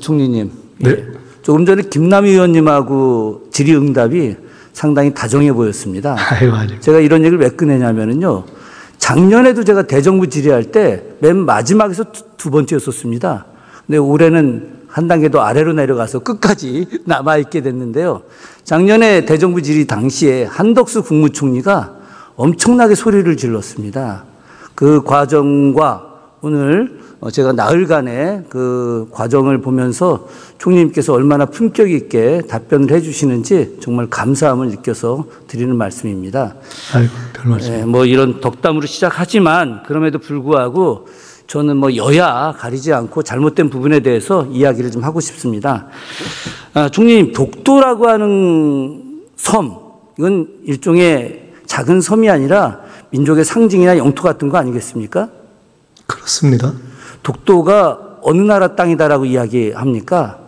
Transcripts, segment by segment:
총리님. 네. 예. 조금 전에 김남희 의원님하고 질의응답이 상당히 다정해 보였습니다. 아유, 아니요. 제가 이런 얘기를 왜 꺼내냐면요. 작년에도 제가 대정부 질의할 때 맨 마지막에서 두 번째였었습니다. 근데 올해는 한 단계 더 아래로 내려가서 끝까지 남아있게 됐는데요. 작년에 대정부 질의 당시에 한덕수 국무총리가 엄청나게 소리를 질렀습니다. 그 과정과 오늘 제가 나흘간의 그 과정을 보면서 총리님께서 얼마나 품격 있게 답변을 해 주시는지 정말 감사함을 느껴서 드리는 말씀입니다. 아이고, 별 말씀. 네, 뭐 이런 덕담으로 시작하지만 그럼에도 불구하고 저는 뭐 여야 가리지 않고 잘못된 부분에 대해서 이야기를 좀 하고 싶습니다. 총리님, 독도라고 하는 섬, 이건 일종의 작은 섬이 아니라 민족의 상징이나 영토 같은 거 아니겠습니까? 그렇습니다. 독도가 어느 나라 땅이다라고 이야기합니까?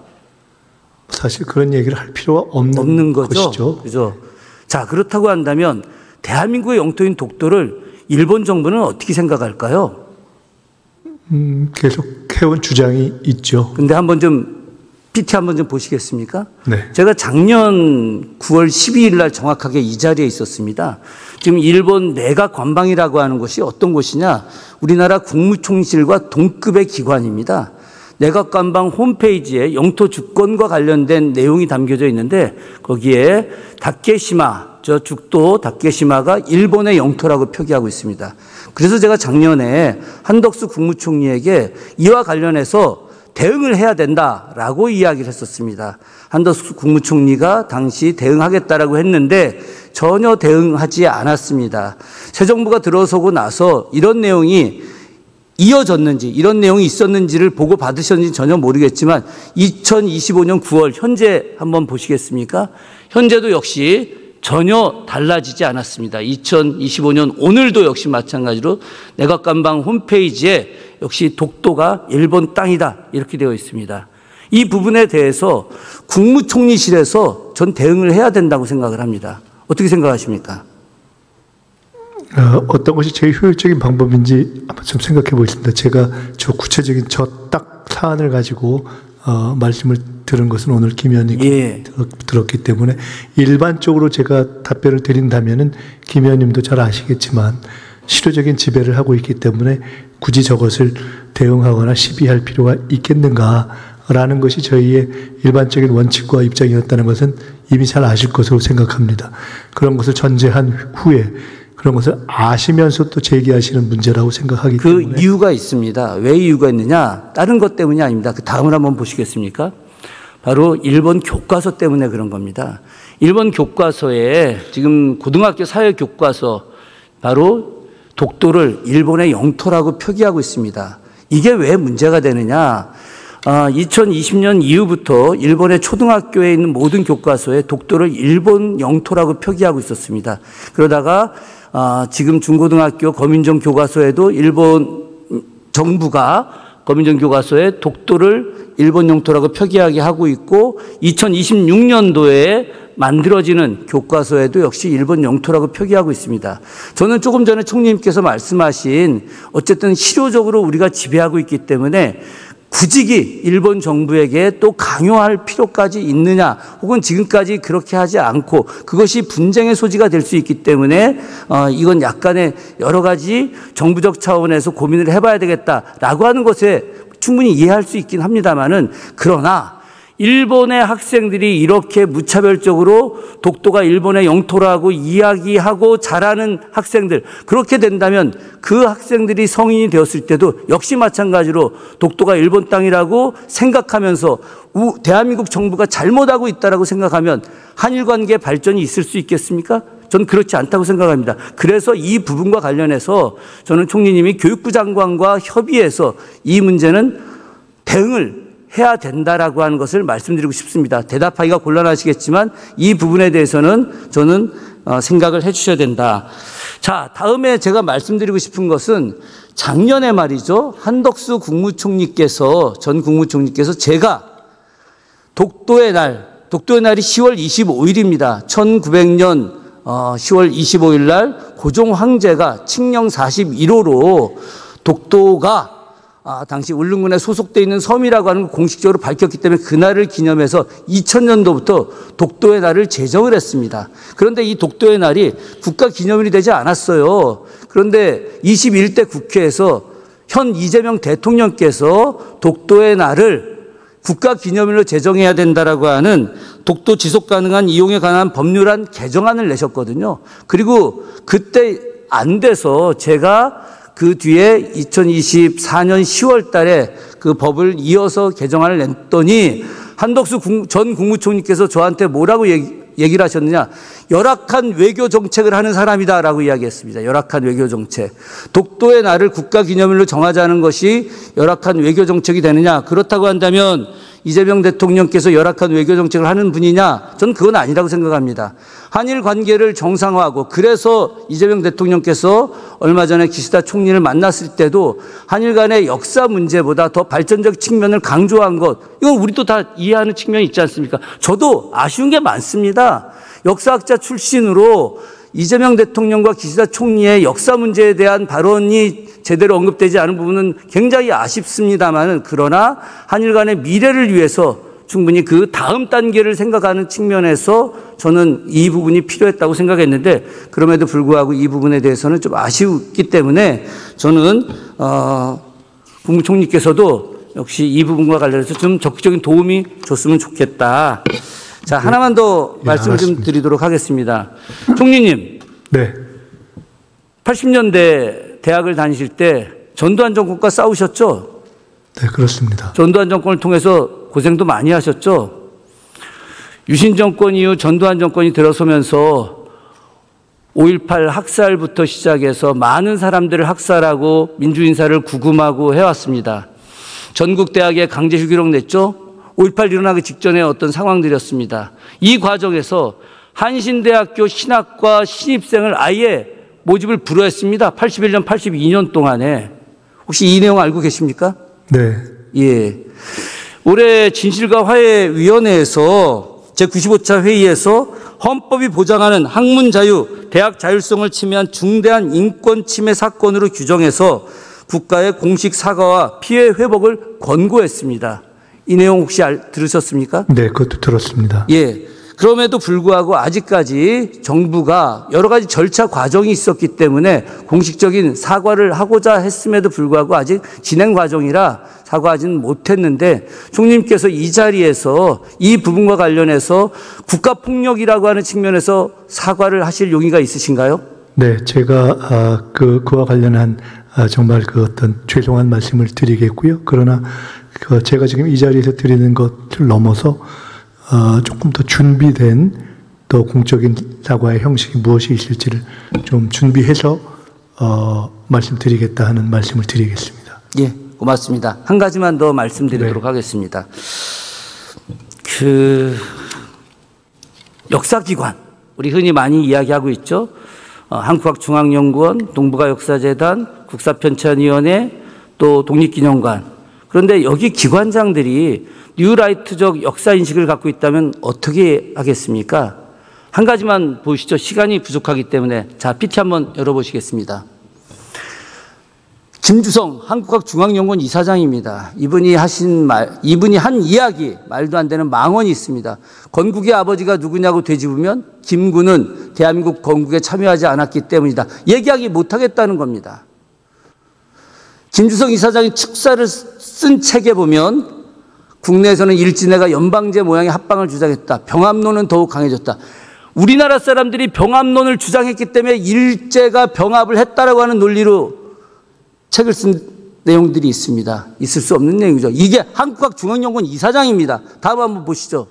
사실 그런 얘기를 할 필요가 없는 거죠. 것이죠. 그죠? 자, 그렇다고 한다면 대한민국의 영토인 독도를 일본 정부는 어떻게 생각할까요? 계속 해온 주장이 있죠. 근데 한번 좀 PT 한번 좀 보시겠습니까? 네. 제가 작년 9월 12일 날 정확하게 이 자리에 있었습니다. 지금 일본 내각 관방이라고 하는 곳이 어떤 곳이냐? 우리나라 국무총실과 동급의 기관입니다. 내각 관방 홈페이지에 영토 주권과 관련된 내용이 담겨져 있는데 거기에 다케시마, 저 죽도 다케시마가 일본의 영토라고 표기하고 있습니다. 그래서 제가 작년에 한덕수 국무총리에게 이와 관련해서 대응을 해야 된다라고 이야기를 했었습니다. 한덕수 국무총리가 당시 대응하겠다라고 했는데 전혀 대응하지 않았습니다. 새 정부가 들어서고 나서 이런 내용이 이어졌는지 이런 내용이 있었는지를 보고 받으셨는지 전혀 모르겠지만 2025년 9월 현재 한번 보시겠습니까? 현재도 역시 전혀 달라지지 않았습니다. 2025년 오늘도 역시 마찬가지로 내각관방 홈페이지에 역시 독도가 일본 땅이다 이렇게 되어 있습니다. 이 부분에 대해서 국무총리실에서 전 대응을 해야 된다고 생각을 합니다. 어떻게 생각하십니까? 어떤 것이 제일 효율적인 방법인지 한번 좀 생각해 보겠습니다. 제가 저 구체적인 저 딱 사안을 가지고 말씀을 들은 것은 오늘 김 의원님 들었기 때문에 일반적으로 제가 답변을 드린다면은 김 의원님도 잘 아시겠지만 실효적인 지배를 하고 있기 때문에 굳이 저것을 대응하거나 시비할 필요가 있겠는가라는 것이 저희의 일반적인 원칙과 입장이었다는 것은 이미 잘 아실 것으로 생각합니다. 그런 것을 전제한 후에 그런 것을 아시면서 또 제기하시는 문제라고 생각하기 때문에 그 이유가 있습니다. 왜 이유가 있느냐? 다른 것 때문이 아닙니다. 그 다음을 한번 보시겠습니까? 바로 일본 교과서 때문에 그런 겁니다. 일본 교과서에 지금 고등학교 사회 교과서 바로 독도를 일본의 영토라고 표기하고 있습니다. 이게 왜 문제가 되느냐? 2020년 이후부터 일본의 초등학교에 있는 모든 교과서에 독도를 일본 영토라고 표기하고 있었습니다. 그러다가 지금 중고등학교 거민정 교과서에도 일본 정부가 거민정 교과서에 독도를 일본 영토라고 표기하게 하고 있고 2026년도에 만들어지는 교과서에도 역시 일본 영토라고 표기하고 있습니다. 저는 조금 전에 총리님께서 말씀하신 어쨌든 실효적으로 우리가 지배하고 있기 때문에 굳이 일본 정부에게 또 강요할 필요까지 있느냐 혹은 지금까지 그렇게 하지 않고 그것이 분쟁의 소지가 될 수 있기 때문에 이건 약간의 여러 가지 정부적 차원에서 고민을 해봐야 되겠다라고 하는 것에 충분히 이해할 수 있긴 합니다만은 그러나 일본의 학생들이 이렇게 무차별적으로 독도가 일본의 영토라고 이야기하고 자라는 학생들 그렇게 된다면 그 학생들이 성인이 되었을 때도 역시 마찬가지로 독도가 일본 땅이라고 생각하면서 대한민국 정부가 잘못하고 있다라고 생각하면 한일 관계 발전이 있을 수 있겠습니까? 저는 그렇지 않다고 생각합니다. 그래서 이 부분과 관련해서 저는 총리님이 교육부 장관과 협의해서 이 문제는 대응을 해야 된다라고 하는 것을 말씀드리고 싶습니다. 대답하기가 곤란하시겠지만 이 부분에 대해서는 저는 생각을 해 주셔야 된다. 자, 다음에 제가 말씀드리고 싶은 것은 작년에 말이죠. 한덕수 국무총리께서 전 국무총리께서 제가 독도의 날이 10월 25일입니다. 1900년 10월 25일 날 고종 황제가 칙령 41호로 독도가 당시 울릉군에 소속되어 있는 섬이라고 하는 걸 공식적으로 밝혔기 때문에 그날을 기념해서 2000년도부터 독도의 날을 제정을 했습니다. 그런데 이 독도의 날이 국가기념일이 되지 않았어요. 그런데 21대 국회에서 현 이재명 대통령께서 독도의 날을 국가기념일로 제정해야 된다라고 하는 독도 지속가능한 이용에 관한 법률안 개정안을 내셨거든요. 그리고 그때 안 돼서 제가 그 뒤에 2024년 10월 달에 그 법을 이어서 개정안을 냈더니 한덕수 전 국무총리께서 저한테 뭐라고 얘기를 하셨느냐. 열악한 외교 정책을 하는 사람이다라고 이야기했습니다. 열악한 외교 정책. 독도의 날을 국가기념일로 정하자는 것이 열악한 외교 정책이 되느냐. 그렇다고 한다면 이재명 대통령께서 열악한 외교 정책을 하는 분이냐? 저는 그건 아니라고 생각합니다. 한일 관계를 정상화하고 그래서 이재명 대통령께서 얼마 전에 기시다 총리를 만났을 때도 한일 간의 역사 문제보다 더 발전적 측면을 강조한 것, 이건 우리도 다 이해하는 측면이 있지 않습니까? 저도 아쉬운 게 많습니다. 역사학자 출신으로 이재명 대통령과 기시다 총리의 역사 문제에 대한 발언이 제대로 언급되지 않은 부분은 굉장히 아쉽습니다만, 그러나 한일 간의 미래를 위해서 충분히 그 다음 단계를 생각하는 측면에서 저는 이 부분이 필요했다고 생각했는데, 그럼에도 불구하고 이 부분에 대해서는 좀 아쉬웠기 때문에 저는 국무총리께서도 역시 이 부분과 관련해서 좀 적극적인 도움이 줬으면 좋겠다. 자, 하나만 더 말씀을 좀 드리도록 하겠습니다. 총리님. 네. 80년대 대학을 다니실 때 전두환 정권과 싸우셨죠? 네, 그렇습니다. 전두환 정권을 통해서 고생도 많이 하셨죠? 유신 정권 이후 전두환 정권이 들어서면서 5.18 학살부터 시작해서 많은 사람들을 학살하고 민주인사를 구금하고 해왔습니다. 전국 대학에 강제휴교록 냈죠? 5.18 일어나기 직전에 어떤 상황들이었습니다. 이 과정에서 한신대학교 신학과 신입생을 아예 모집을 불허했습니다. 81년, 82년 동안에. 혹시 이 내용 알고 계십니까? 네. 예. 올해 진실과 화해위원회에서 제95차 회의에서 헌법이 보장하는 학문 자유, 대학 자율성을 침해한 중대한 인권 침해 사건으로 규정해서 국가의 공식 사과와 피해 회복을 권고했습니다. 이 내용 혹시 들으셨습니까? 네, 그것도 들었습니다. 예. 그럼에도 불구하고 아직까지 정부가 여러 가지 절차 과정이 있었기 때문에 공식적인 사과를 하고자 했음에도 불구하고 아직 진행 과정이라 사과하지는 못했는데, 총리님께서 이 자리에서 이 부분과 관련해서 국가폭력이라고 하는 측면에서 사과를 하실 용의가 있으신가요? 네, 제가 그와 관련한 정말 그 어떤 죄송한 말씀을 드리겠고요. 그러나 제가 지금 이 자리에서 드리는 것을 넘어서 조금 더 준비된 더 공적인 사과의 형식이 무엇이 있을지를 좀 준비해서 말씀드리겠다 하는 말씀을 드리겠습니다. 예, 고맙습니다. 한 가지만 더 말씀드리도록 네. 하겠습니다. 역사기관, 우리 흔히 많이 이야기하고 있죠. 한국학중앙연구원, 동북아역사재단, 국사편찬위원회, 또 독립기념관. 그런데 여기 기관장들이 뉴라이트적 역사인식을 갖고 있다면 어떻게 하겠습니까? 한 가지만 보시죠. 시간이 부족하기 때문에. 자, PT 한번 열어보시겠습니다. 김주성 한국학중앙연구원 이사장입니다. 이분이 한 이야기, 말도 안 되는 망언이 있습니다. 건국의 아버지가 누구냐고 되짚으면 김구는 대한민국 건국에 참여하지 않았기 때문이다. 얘기하기 못하겠다는 겁니다. 김주성 이사장이 축사를 쓴 책에 보면 국내에서는 일진회가 연방제 모양의 합방을 주장했다. 병합론은 더욱 강해졌다. 우리나라 사람들이 병합론을 주장했기 때문에 일제가 병합을 했다라고 하는 논리로 책을 쓴 내용들이 있습니다. 있을 수 없는 내용이죠. 이게 한국학중앙연구원 이사장입니다. 다음 한번 보시죠.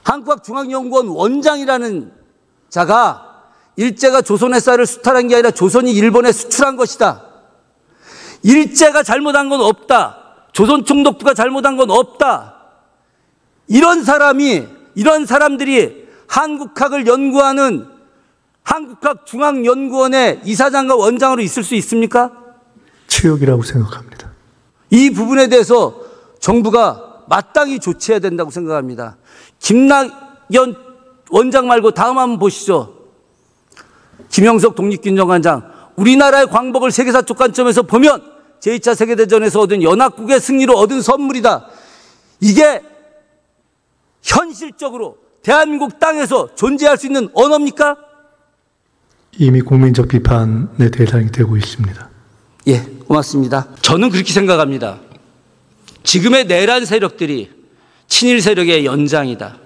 한국학중앙연구원 원장이라는 자가 일제가 조선의 쌀을 수탈한 게 아니라 조선이 일본에 수출한 것이다. 일제가 잘못한 건 없다. 조선총독부가 잘못한 건 없다. 이런 사람들이 한국학을 연구하는 한국학중앙연구원의 이사장과 원장으로 있을 수 있습니까? 치욕이라고 생각합니다. 이 부분에 대해서 정부가 마땅히 조치해야 된다고 생각합니다. 김낙연 원장 말고 다음 한번 보시죠. 김영석 독립기념관장, 우리나라의 광복을 세계사적 관점에서 보면 제2차 세계대전에서 얻은 연합국의 승리로 얻은 선물이다. 이게 현실적으로 대한민국 땅에서 존재할 수 있는 언어입니까? 이미 국민적 비판의 대상이 되고 있습니다. 예, 고맙습니다. 저는 그렇게 생각합니다. 지금의 내란 세력들이 친일 세력의 연장이다.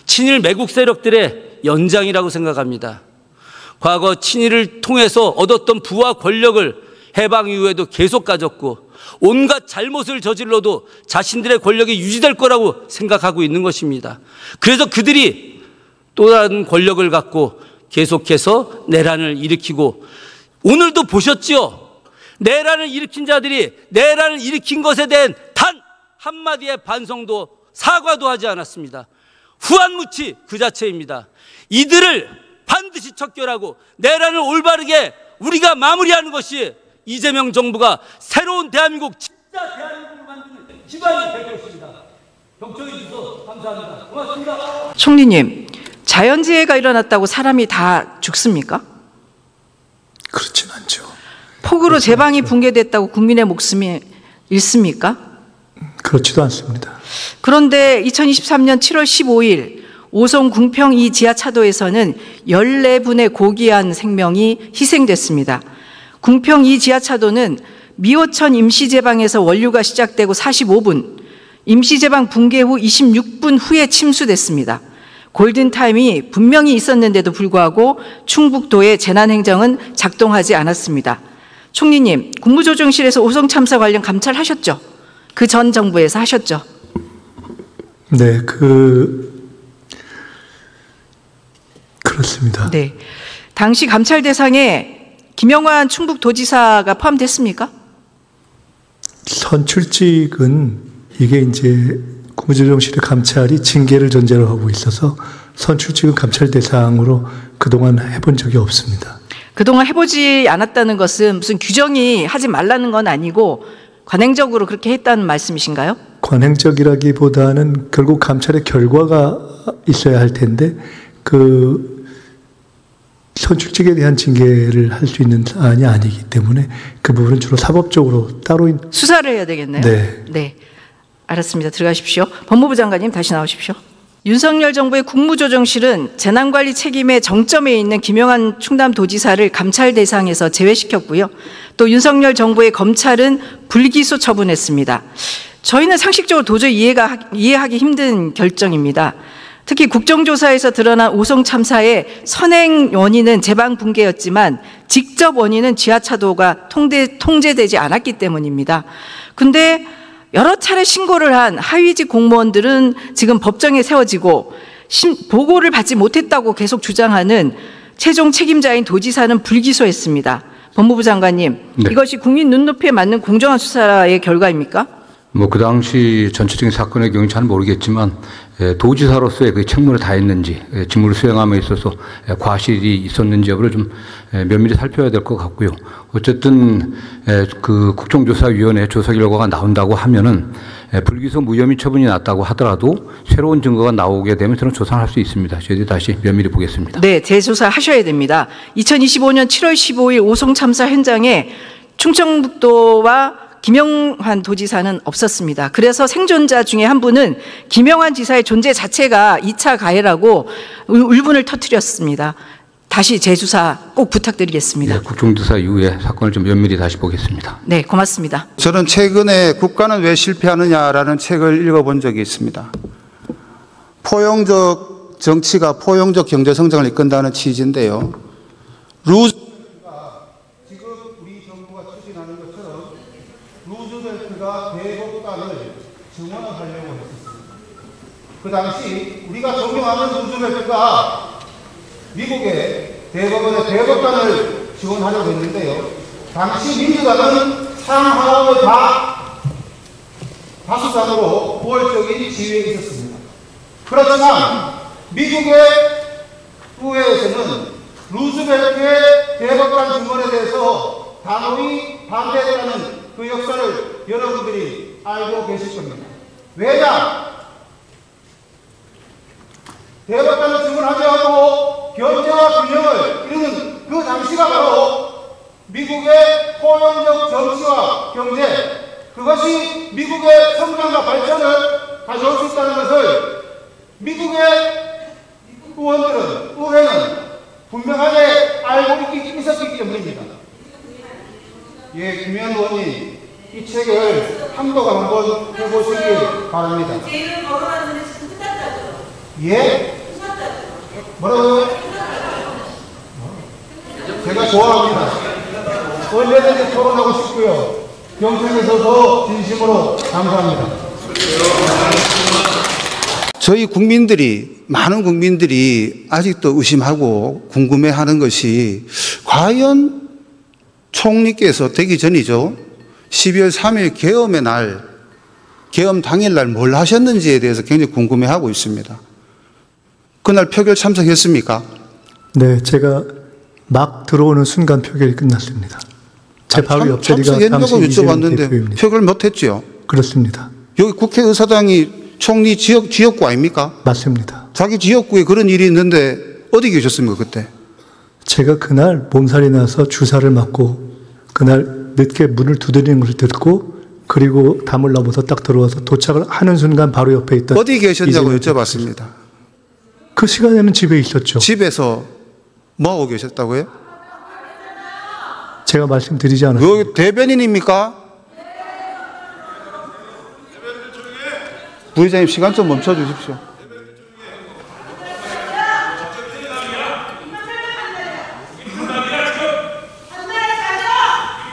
친일 매국 세력들의 연장이라고 생각합니다. 과거 친일을 통해서 얻었던 부와 권력을 해방 이후에도 계속 가졌고 온갖 잘못을 저질러도 자신들의 권력이 유지될 거라고 생각하고 있는 것입니다. 그래서 그들이 또 다른 권력을 갖고 계속해서 내란을 일으키고, 오늘도 보셨죠? 내란을 일으킨 자들이 내란을 일으킨 것에 대한 단 한마디의 반성도 사과도 하지 않았습니다. 후한무치 그 자체입니다. 이들을 반드시 척결하고 내란을 올바르게 우리가 마무리하는 것이 이재명 정부가 새로운 대한민국, 진짜 대한민국을 만드는 기반이 될 것입니다. 경청해 주셔서 감사합니다. 고맙습니다. 총리님, 자연재해가 일어났다고 사람이 다 죽습니까? 그렇진 않죠. 폭우로 제방이 붕괴됐다고 국민의 목숨이 잃습니까? 그렇지도 않습니다. 그런데 2023년 7월 15일 오송 궁평 2 지하차도에서는 14분의 고귀한 생명이 희생됐습니다. 궁평 2 지하차도는 미호천 임시제방에서 원류가 시작되고 45분, 임시제방 붕괴 후 26분 후에 침수됐습니다. 골든타임이 분명히 있었는데도 불구하고 충북도의 재난행정은 작동하지 않았습니다. 총리님, 국무조정실에서 오송 참사 관련 감찰하셨죠? 그 전 정부에서 하셨죠? 네, 그렇습니다. 네. 당시 감찰 대상에 김영환 충북도지사가 포함됐습니까? 선출직은 이게 이제 국무조정실의 감찰이 징계를 전제로 하고 있어서 선출직은 감찰 대상으로 그동안 해본 적이 없습니다. 그동안 해보지 않았다는 것은 무슨 규정이 하지 말라는 건 아니고 관행적으로 그렇게 했다는 말씀이신가요? 관행적이라기보다는 결국 감찰의 결과가 있어야 할 텐데 그 선출직에 대한 징계를 할 수 있는 사안이 아니기 때문에 그 부분은 주로 사법적으로 따로 수사를 해야 되겠네요. 네. 네. 알았습니다. 들어가십시오. 법무부 장관님 다시 나오십시오. 윤석열 정부의 국무조정실은 재난관리 책임의 정점에 있는 김영환 충남도지사를 감찰 대상에서 제외시켰고요. 또 윤석열 정부의 검찰은 불기소 처분했습니다. 저희는 상식적으로 도저히 이해하기 힘든 결정입니다. 특히 국정조사에서 드러난 오송 참사의 선행 원인은 제방 붕괴였지만 직접 원인은 지하차도가 통제되지 않았기 때문입니다. 근데 여러 차례 신고를 한 하위직 공무원들은 지금 법정에 세워지고 보고를 받지 못했다고 계속 주장하는 최종 책임자인 도지사는 불기소했습니다. 법무부 장관님, 네. 이것이 국민 눈높이에 맞는 공정한 수사의 결과입니까? 그 당시 전체적인 사건의 경우 잘 모르겠지만 도지사로서의 그 책무를 다했는지, 직무를 수행함에 있어서 과실이 있었는지 여부를 좀 면밀히 살펴야 될 것 같고요. 어쨌든 그 국정조사위원회 조사 결과가 나온다고 하면은 불기소 무혐의 처분이 났다고 하더라도 새로운 증거가 나오게 되면 저는 조사할 수 있습니다. 저희들이 다시 면밀히 보겠습니다. 네, 재조사하셔야 됩니다. 2025년 7월 15일 오송 참사 현장에 충청북도와 김영환 도지사는 없었습니다. 그래서 생존자 중에 한 분은 김영환 지사의 존재 자체가 2차 가해라고 울분을 터뜨렸습니다. 다시 재조사 꼭 부탁드리겠습니다. 네, 국정조사 이후에 사건을 좀 면밀히 다시 보겠습니다. 네, 고맙습니다. 저는 최근에 국가는 왜 실패하느냐라는 책을 읽어본 적이 있습니다. 포용적 정치가 포용적 경제 성장을 이끈다는 취지인데요. 루즈벨트가 지금 우리 정부가 추진하는 것처럼 루즈벨트가 대법관을 증언을 하려고 했었습니다. 그 당시 우리가 존경하는 루즈벨트가 미국의 대법원의 대법관을 지원하려고 했는데요. 당시 민주당은 상하원의 다수당으로 우월적인 지위에 있었습니다. 그렇지만 미국의 의회에서는 루즈벨트의 대법관 증언에 대해서 단호히 반대했다는 그 역사를 여러분들이 알고 계실 겁니다. 왜냐? 대법관을 증언하지 않고 견제와 균형을 이루는 그 당시가 바로 미국의 포용적 정치와 경제, 그것이 미국의 성장과 발전을 가져올 수 있다는 것을 미국의 의회는 분명하게 알고 있었기 때문입니다. 예, 김현 의원님, 이 책을 함도가 한번 해보시길 바랍니다. 제 이름 거론하는데 지금 끝났다죠? 예? 뭐라고요? 제가 좋아합니다. 언제든지 토론하고 싶고요. 경청에서도 진심으로 감사합니다. 저희 국민들이, 많은 국민들이 아직도 의심하고 궁금해하는 것이 과연 총리께서 되기 전이죠. 12월 3일 계엄의 날, 계엄 당일날 뭘 하셨는지에 대해서 굉장히 궁금해하고 있습니다. 그날 표결 참석했습니까? 네, 제가 막 들어오는 순간 표결이 끝났습니다. 제 바로 옆자리가 당시 이재명 대표입니다. 표결 못했죠? 그렇습니다. 여기 국회의사당이 총리 지역구 아닙니까? 맞습니다. 자기 지역구에 그런 일이 있는데 어디 계셨습니까, 그때? 제가 그날 몸살이 나서 주사를 맞고 그날 늦게 문을 두드리는 것을 듣고 그리고 담을 넘어서 딱 들어와서 도착을 하는 순간 바로 옆에 있던 어디 계셨냐고 여쭤봤습니다. 그 시간에는 집에 있었죠. 집에서 뭐하고 계셨다고요? 제가 말씀드리지 않았습니다. 여기 대변인입니까? 부의장님, 시간 좀 멈춰 주십시오.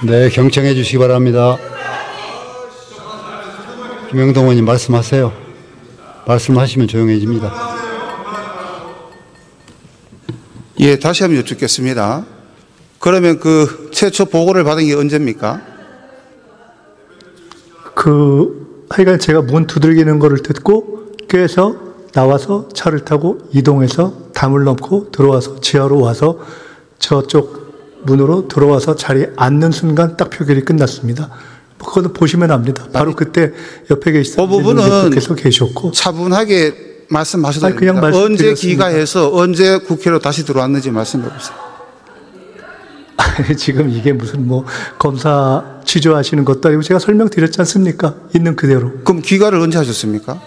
네, 경청해 주시기 바랍니다. 김영동 의원님 말씀하세요. 말씀하시면 조용해집니다. 예, 다시 한번 여쭙겠습니다. 그러면 그 최초 보고를 받은 게 언제입니까? 하여간 제가 문 두들기는 거를 듣고 깨서 나와서 차를 타고 이동해서 담을 넘고 들어와서 지하로 와서 저쪽 문으로 들어와서 자리에 앉는 순간 딱 표결이 끝났습니다. 그거는 보시면 압니다. 바로 그때 옆에 계시던 그 부분은 대표께서 계셨고 차분하게 말씀하셔도 됩니다. 그냥 언제 귀가해서 언제 국회로 다시 들어왔는지 말씀해 보세요. 지금 이게 무슨 뭐 검사 취조하시는 것도 아니고 제가 설명드렸지 않습니까? 있는 그대로. 그럼 귀가를 언제 하셨습니까?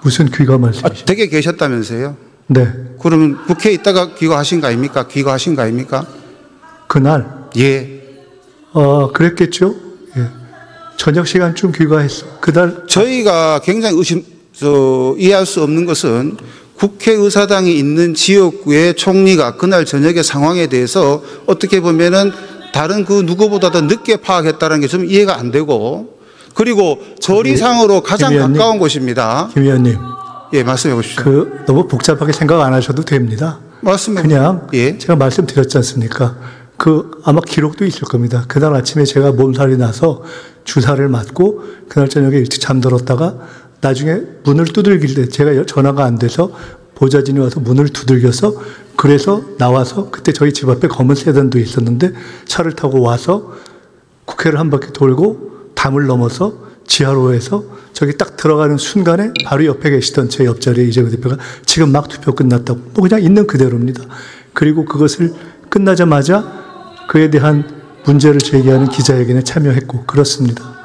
무슨 귀가 말씀이십니까? 댁에 계셨다면서요? 네. 그러면 국회에 있다가 귀가하신 거 아닙니까? 귀가하신 거 아닙니까? 그날? 예. 그랬겠죠? 예. 저녁 시간쯤 귀가했어. 그날. 저희가 굉장히 이해할 수 없는 것은 국회의사당이 있는 지역구의 총리가 그날 저녁의 상황에 대해서 어떻게 보면은 다른 그 누구보다도 늦게 파악했다는 게 좀 이해가 안 되고, 그리고 거리상으로 가장 가까운 곳입니다. 김 의원님. 예, 말씀해 보십시오. 너무 복잡하게 생각 안 하셔도 됩니다. 말씀해 그냥 예. 제가 말씀드렸지 않습니까? 아마 기록도 있을 겁니다. 그날 아침에 제가 몸살이 나서 주사를 맞고 그날 저녁에 일찍 잠들었다가 나중에 문을 두들길 때 제가 전화가 안 돼서 보좌진이 와서 문을 두들겨서 그래서 나와서 그때 저희 집 앞에 검은 세단도 있었는데 차를 타고 와서 국회를 한 바퀴 돌고 담을 넘어서 지하로에서 저기 딱 들어가는 순간에 바로 옆에 계시던 제 옆자리에 이재명 대표가 지금 막 투표 끝났다고 뭐 그냥 있는 그대로입니다. 그리고 그것을 끝나자마자 그에 대한 문제를 제기하는 기자회견에 참여했고 그렇습니다.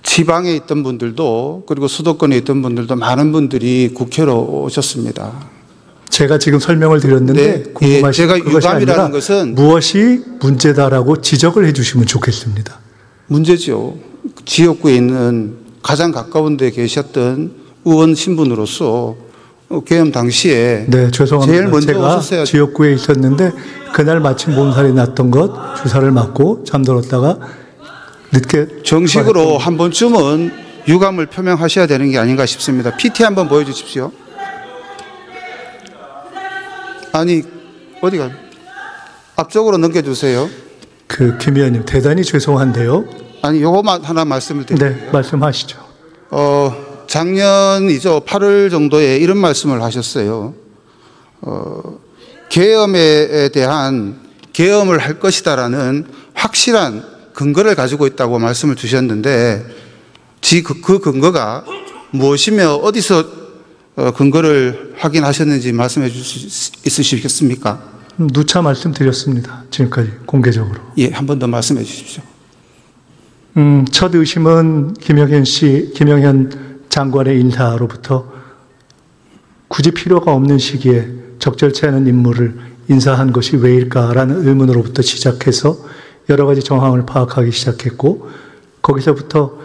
지방에 있던 분들도 그리고 수도권에 있던 분들도 많은 분들이 국회로 오셨습니다. 제가 지금 설명을 드렸는데 궁금하신 제가 그것이 유감이라는 아니라 것은 무엇이 문제다라고 지적을 해주시면 좋겠습니다. 문제죠. 지역구에 있는 가장 가까운 데 계셨던 의원 신분으로서 계엄 당시에 네, 죄송합니다. 제일 먼저 제가 오셨어야 지역구에 있었는데 그날 마침 몸살이 났던 것 주사를 맞고 잠들었다가 늦게 정식으로 한 번쯤은 유감을 표명하셔야 되는 게 아닌가 싶습니다. PT 한번 보여주십시오. 아니 어디가 앞쪽으로 넘겨주세요. 김 의원님 대단히 죄송한데요. 아니 요거만 하나 말씀을 드릴게요. 네, 말씀하시죠. 작년이죠. 8월 정도에 이런 말씀을 하셨어요. 계엄에 대한 계엄을 할 것이다라는 확실한 근거를 가지고 있다고 말씀을 주셨는데 그 근거가 무엇이며 어디서 근거를 확인하셨는지 말씀해 주실 수 있으시겠습니까? 누차 말씀드렸습니다. 지금까지 공개적으로. 예, 한 번 더 말씀해 주십시오. 첫 의심은 김영현 장관의 인사로부터 굳이 필요가 없는 시기에 적절치 않은 인물을 인사한 것이 왜일까라는 의문으로부터 시작해서 여러 가지 정황을 파악하기 시작했고, 거기서부터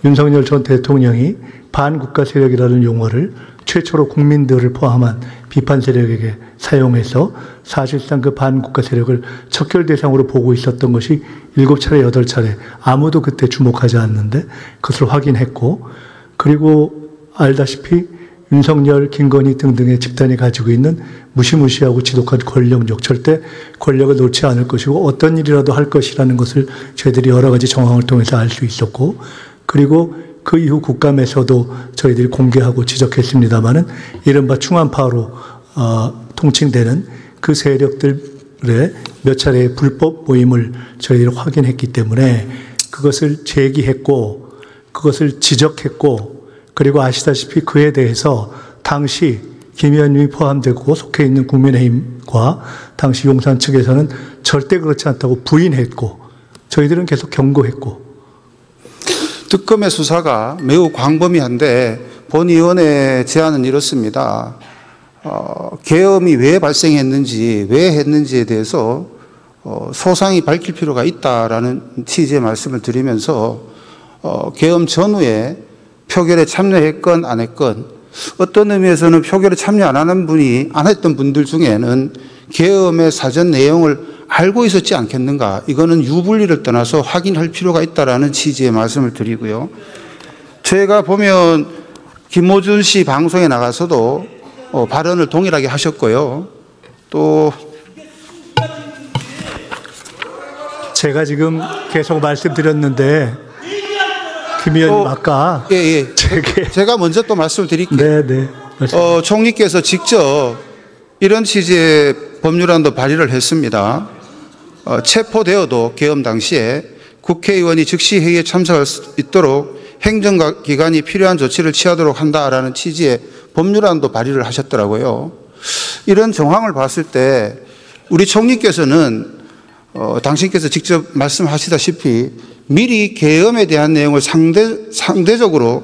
윤석열 전 대통령이 반국가 세력이라는 용어를 최초로 국민들을 포함한 비판 세력에게 사용해서 사실상 그 반국가 세력을 척결 대상으로 보고 있었던 것이 7차례, 8차례 아무도 그때 주목하지 않는데 그것을 확인했고, 그리고 알다시피 윤석열, 김건희 등등의 집단이 가지고 있는 무시무시하고 지독한 권력력, 절대 권력을 놓지 않을 것이고 어떤 일이라도 할 것이라는 것을 저희들이 여러 가지 정황을 통해서 알 수 있었고, 그리고 그 이후 국감에서도 저희들이 공개하고 지적했습니다마는 이른바 충안파로 통칭되는 그 세력들의 몇 차례의 불법 모임을 저희들이 확인했기 때문에 그것을 제기했고, 그것을 지적했고, 그리고 아시다시피 그에 대해서 당시 김 의원님이 포함되고 속해 있는 국민의힘과 당시 용산 측에서는 절대 그렇지 않다고 부인했고, 저희들은 계속 경고했고. 특검의 수사가 매우 광범위한데 본 의원의 제안은 이렇습니다. 계엄이 왜 발생했는지, 왜 했는지에 대해서 소상히 밝힐 필요가 있다라는 취지의 말씀을 드리면서 계엄 전후에 표결에 참여했건 안 했건, 어떤 의미에서는 표결에 참여 안 하는 분이, 안 했던 분들 중에는 계엄의 사전 내용을 알고 있었지 않겠는가, 이거는 유불리를 떠나서 확인할 필요가 있다라는 취지의 말씀을 드리고요. 제가 보면 김모준 씨 방송에 나가서도 발언을 동일하게 하셨고요. 또 제가 지금 계속 말씀드렸는데 김 의원님 아까 제가 먼저 또 말씀을 드릴게요. 네. 총리께서 직접 이런 취지의 법률안도 발의를 했습니다. 체포되어도 계엄 당시에 국회의원이 즉시 회의에 참석할 수 있도록 행정기관이 필요한 조치를 취하도록 한다라는 취지의 법률안도 발의를 하셨더라고요. 이런 정황을 봤을 때 우리 총리께서는 당신께서 직접 말씀하시다시피 미리 계엄에 대한 내용을 상대적으로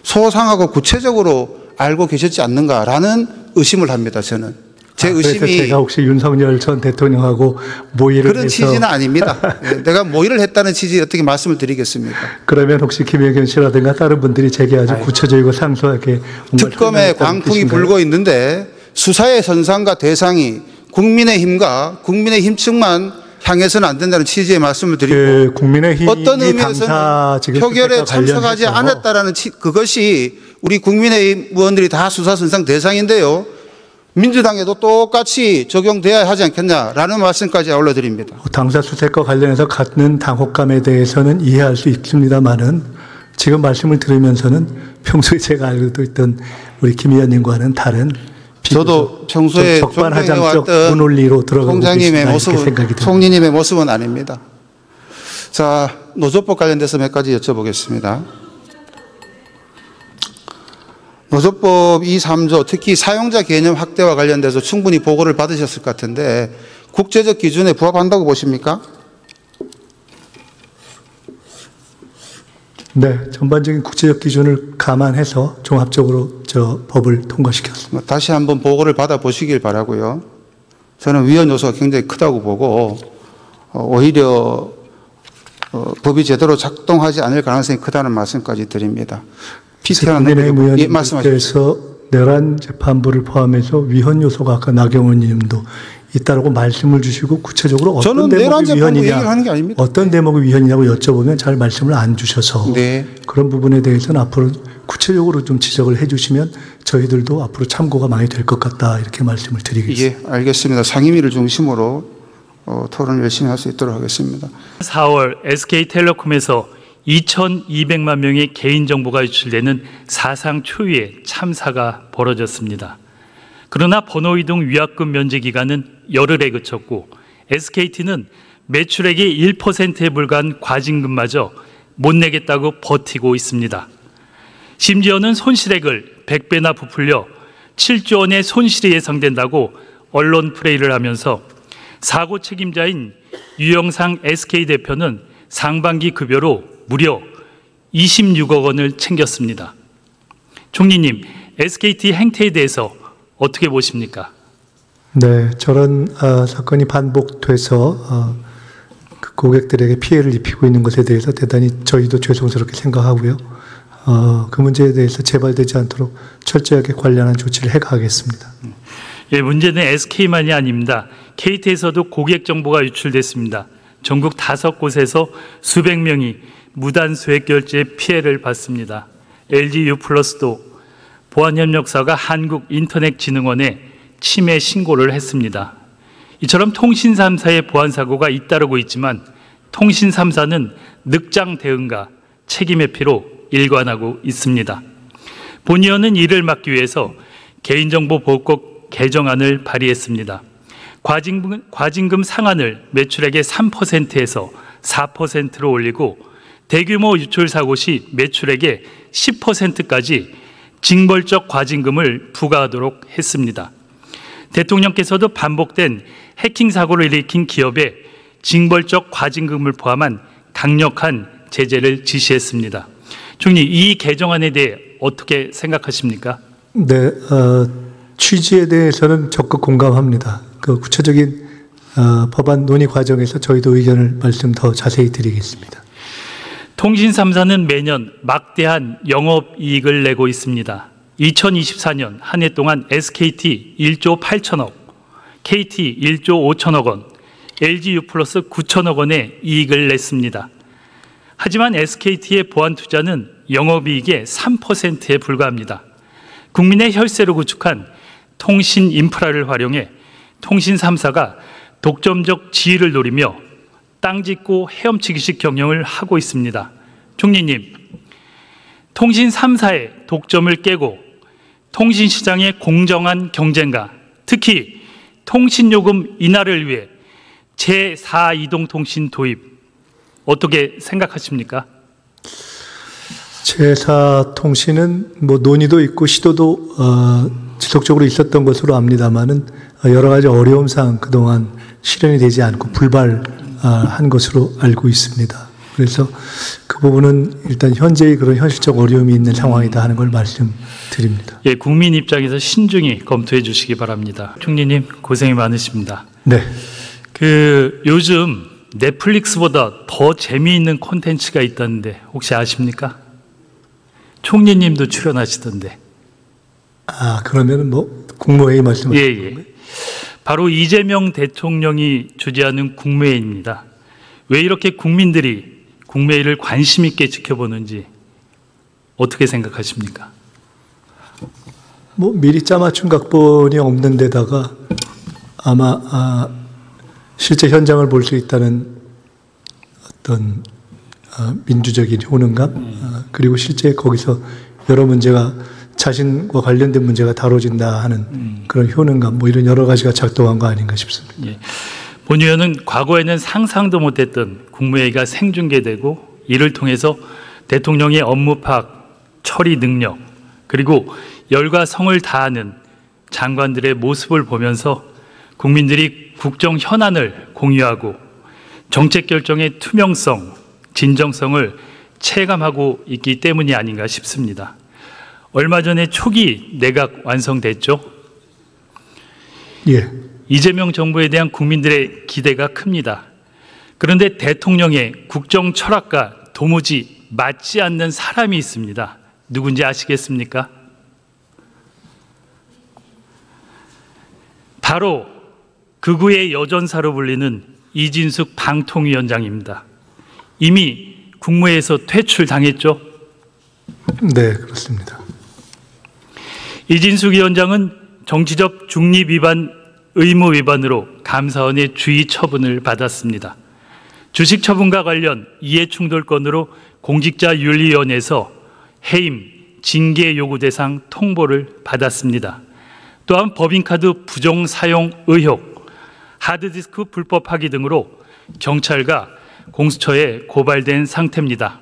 소상하고 구체적으로 알고 계셨지 않는가라는 의심을 합니다. 저는. 제 의심이 제가 혹시 윤석열 전 대통령하고 모의를 그런 해서 취지는 아닙니다. 내가 모의를 했다는 취지 어떻게 말씀을 드리겠습니까? 그러면 혹시 김영현 씨라든가 다른 분들이 제게 아주 구체적이고 상세하게 특검에 광풍이 불고 있는데 수사의 선상과 대상이 국민의힘과 국민의힘 측만 향해서는 안 된다는 취지의 말씀을 드리고, 국민의힘이 어떤 의미에서는 표결에 참석하지 않았다라는 그것이 우리 국민의힘 의원들이 다 수사 선상 대상인데요, 민주당에도 똑같이 적용돼야 하지 않겠냐라는 말씀까지 올려드립니다. 당사 수색과 관련해서 갖는 당혹감에 대해서는 이해할 수 있습니다만은 지금 말씀을 들으면서는 평소에 제가 알고 있던 우리 김 의원님과는 다른, 저도 평소에 적반하장적 논리로 들어가고 총장님의 모습은, 생각이 듭니다. 총리님의 모습은 아닙니다. 자, 노조법 관련돼서 몇 가지 여쭤보겠습니다. 노조법 2, 3조, 특히 사용자 개념 확대와 관련돼서 충분히 보고를 받으셨을 것 같은데 국제적 기준에 부합한다고 보십니까? 네, 전반적인 국제적 기준을 감안해서 종합적으로 법을 통과시켰습니다. 다시 한번 보고를 받아보시길 바라고요. 저는 위헌 요소가 굉장히 크다고 보고 오히려 법이 제대로 작동하지 않을 가능성이 크다는 말씀까지 드립니다. 국민의힘 의원님께서 내란 재판부를 포함해서 위헌 요소가 아까 나경원 님도 있다라고 말씀을 주시고 구체적으로 어떤 대목이 위헌이냐, 어떤 대목이 위헌이냐고 여쭤보면 잘 말씀을 안 주셔서 그런 부분에 대해서는 앞으로 구체적으로 좀 지적을 해 주시면 저희들도 앞으로 참고가 많이 될 것 같다, 이렇게 말씀을 드리겠습니다. 예, 알겠습니다. 상임위를 중심으로 토론을 열심히 할 수 있도록 하겠습니다. 4월 SK텔레콤에서 2,200만 명의 개인정보가 유출되는 사상 초유의 참사가 벌어졌습니다. 그러나 번호이동 위약금 면제 기간은 열흘에 그쳤고 SKT는 매출액의 1%에 불과한 과징금마저 못 내겠다고 버티고 있습니다. 심지어는 손실액을 100배나 부풀려 7조 원의 손실이 예상된다고 언론 플레이를 하면서 사고 책임자인 유영상 SK 대표는 상반기 급여로 무려 26억 원을 챙겼습니다. 총리님, SKT 행태에 대해서 어떻게 보십니까? 네, 저런 사건이 반복돼서 그 고객들에게 피해를 입히고 있는 것에 대해서 대단히 저희도 죄송스럽게 생각하고요. 그 문제에 대해서 재발되지 않도록 철저하게 관련한 조치를 해가겠습니다. 예, 문제는 SK만이 아닙니다. KT에서도 고객 정보가 유출됐습니다. 전국 5곳에서 수백 명이 무단 소액 결제 피해를 받습니다. LG U+도 보안협력사가 한국인터넷진흥원에 침해 신고를 했습니다. 이처럼 통신 3사의 보안 사고가 잇따르고 있지만 통신 3사는 늑장 대응과 책임 회피로 일관하고 있습니다. 본 의원은 이를 막기 위해서 개인정보보호법 개정안을 발의했습니다. 과징금 상한을 매출액의 3%에서 4%로 올리고 대규모 유출 사고 시 매출액의 10%까지 징벌적 과징금을 부과하도록 했습니다. 대통령께서도 반복된 해킹 사고를 일으킨 기업에 징벌적 과징금을 포함한 강력한 제재를 지시했습니다. 총리, 이 개정안에 대해 어떻게 생각하십니까? 네, 취지에 대해서는 적극 공감합니다. 그 구체적인 법안 논의 과정에서 저희도 의견을 말씀 더 자세히 드리겠습니다. 통신 3사는 매년 막대한 영업이익을 내고 있습니다. 2024년 한 해 동안 SKT 1조 8천억, KT 1조 5천억 원, LG U+ 9천억 원의 이익을 냈습니다. 하지만 SKT의 보안 투자는 영업이익의 3%에 불과합니다. 국민의 혈세로 구축한 통신 인프라를 활용해 통신 3사가 독점적 지위를 노리며 땅 짓고 헤엄치기식 경영을 하고 있습니다. 총리님, 통신 3사의 독점을 깨고 통신 시장의 공정한 경쟁과 특히 통신요금 인하를 위해 제4이동통신 도입 어떻게 생각하십니까? 제4통신은 뭐 논의도 있고 시도도 지속적으로 있었던 것으로 압니다만은 여러 가지 어려움상 그동안 실현이 되지 않고 불발한 것으로 알고 있습니다. 그래서 그 부분은 일단 현재의 그런 현실적 어려움이 있는 상황이다 하는 걸 말씀드립니다. 예, 국민 입장에서 신중히 검토해 주시기 바랍니다. 총리님 고생이 많으십니다. 네. 요즘 넷플릭스보다 더 재미있는 콘텐츠가 있다는데 혹시 아십니까? 총리님도 출연하시던데. 그러면은 뭐 국무회의 말씀하시는 건가요? 예. 바로 이재명 대통령이 주재하는 국무회의입니다. 왜 이렇게 국민들이 국무회의를 관심 있게 지켜보는지 어떻게 생각하십니까? 뭐 미리 짜맞춘 각본이 없는 데다가 아마 실제 현장을 볼 수 있다는 어떤 민주적인 효능감 그리고 실제 거기서 여러 문제가 자신과 관련된 문제가 다뤄진다 하는 그런 효능감 뭐 이런 여러 가지가 작동한 거 아닌가 싶습니다. 예. 본 의원은 과거에는 상상도 못했던 국무회의가 생중계되고 이를 통해서 대통령의 업무 파악, 처리 능력 그리고 열과 성을 다하는 장관들의 모습을 보면서 국민들이 국정 현안을 공유하고 정책 결정의 투명성, 진정성을 체감하고 있기 때문이 아닌가 싶습니다. 얼마 전에 초기 내각 완성됐죠? 예. 이재명 정부에 대한 국민들의 기대가 큽니다. 그런데 대통령의 국정 철학과 도무지 맞지 않는 사람이 있습니다. 누군지 아시겠습니까? 바로 극우의 여전사로 불리는 이진숙 방통위원장입니다. 이미 국무회에서 퇴출당했죠? 네, 그렇습니다. 이진숙 위원장은 정치적 중립 위반, 의무 위반으로 감사원의 주의 처분을 받았습니다. 주식 처분과 관련 이해충돌 건으로 공직자윤리위원회에서 해임, 징계 요구 대상 통보를 받았습니다. 또한 법인카드 부정 사용 의혹, 하드디스크 불법 파기 등으로 경찰과 공수처에 고발된 상태입니다.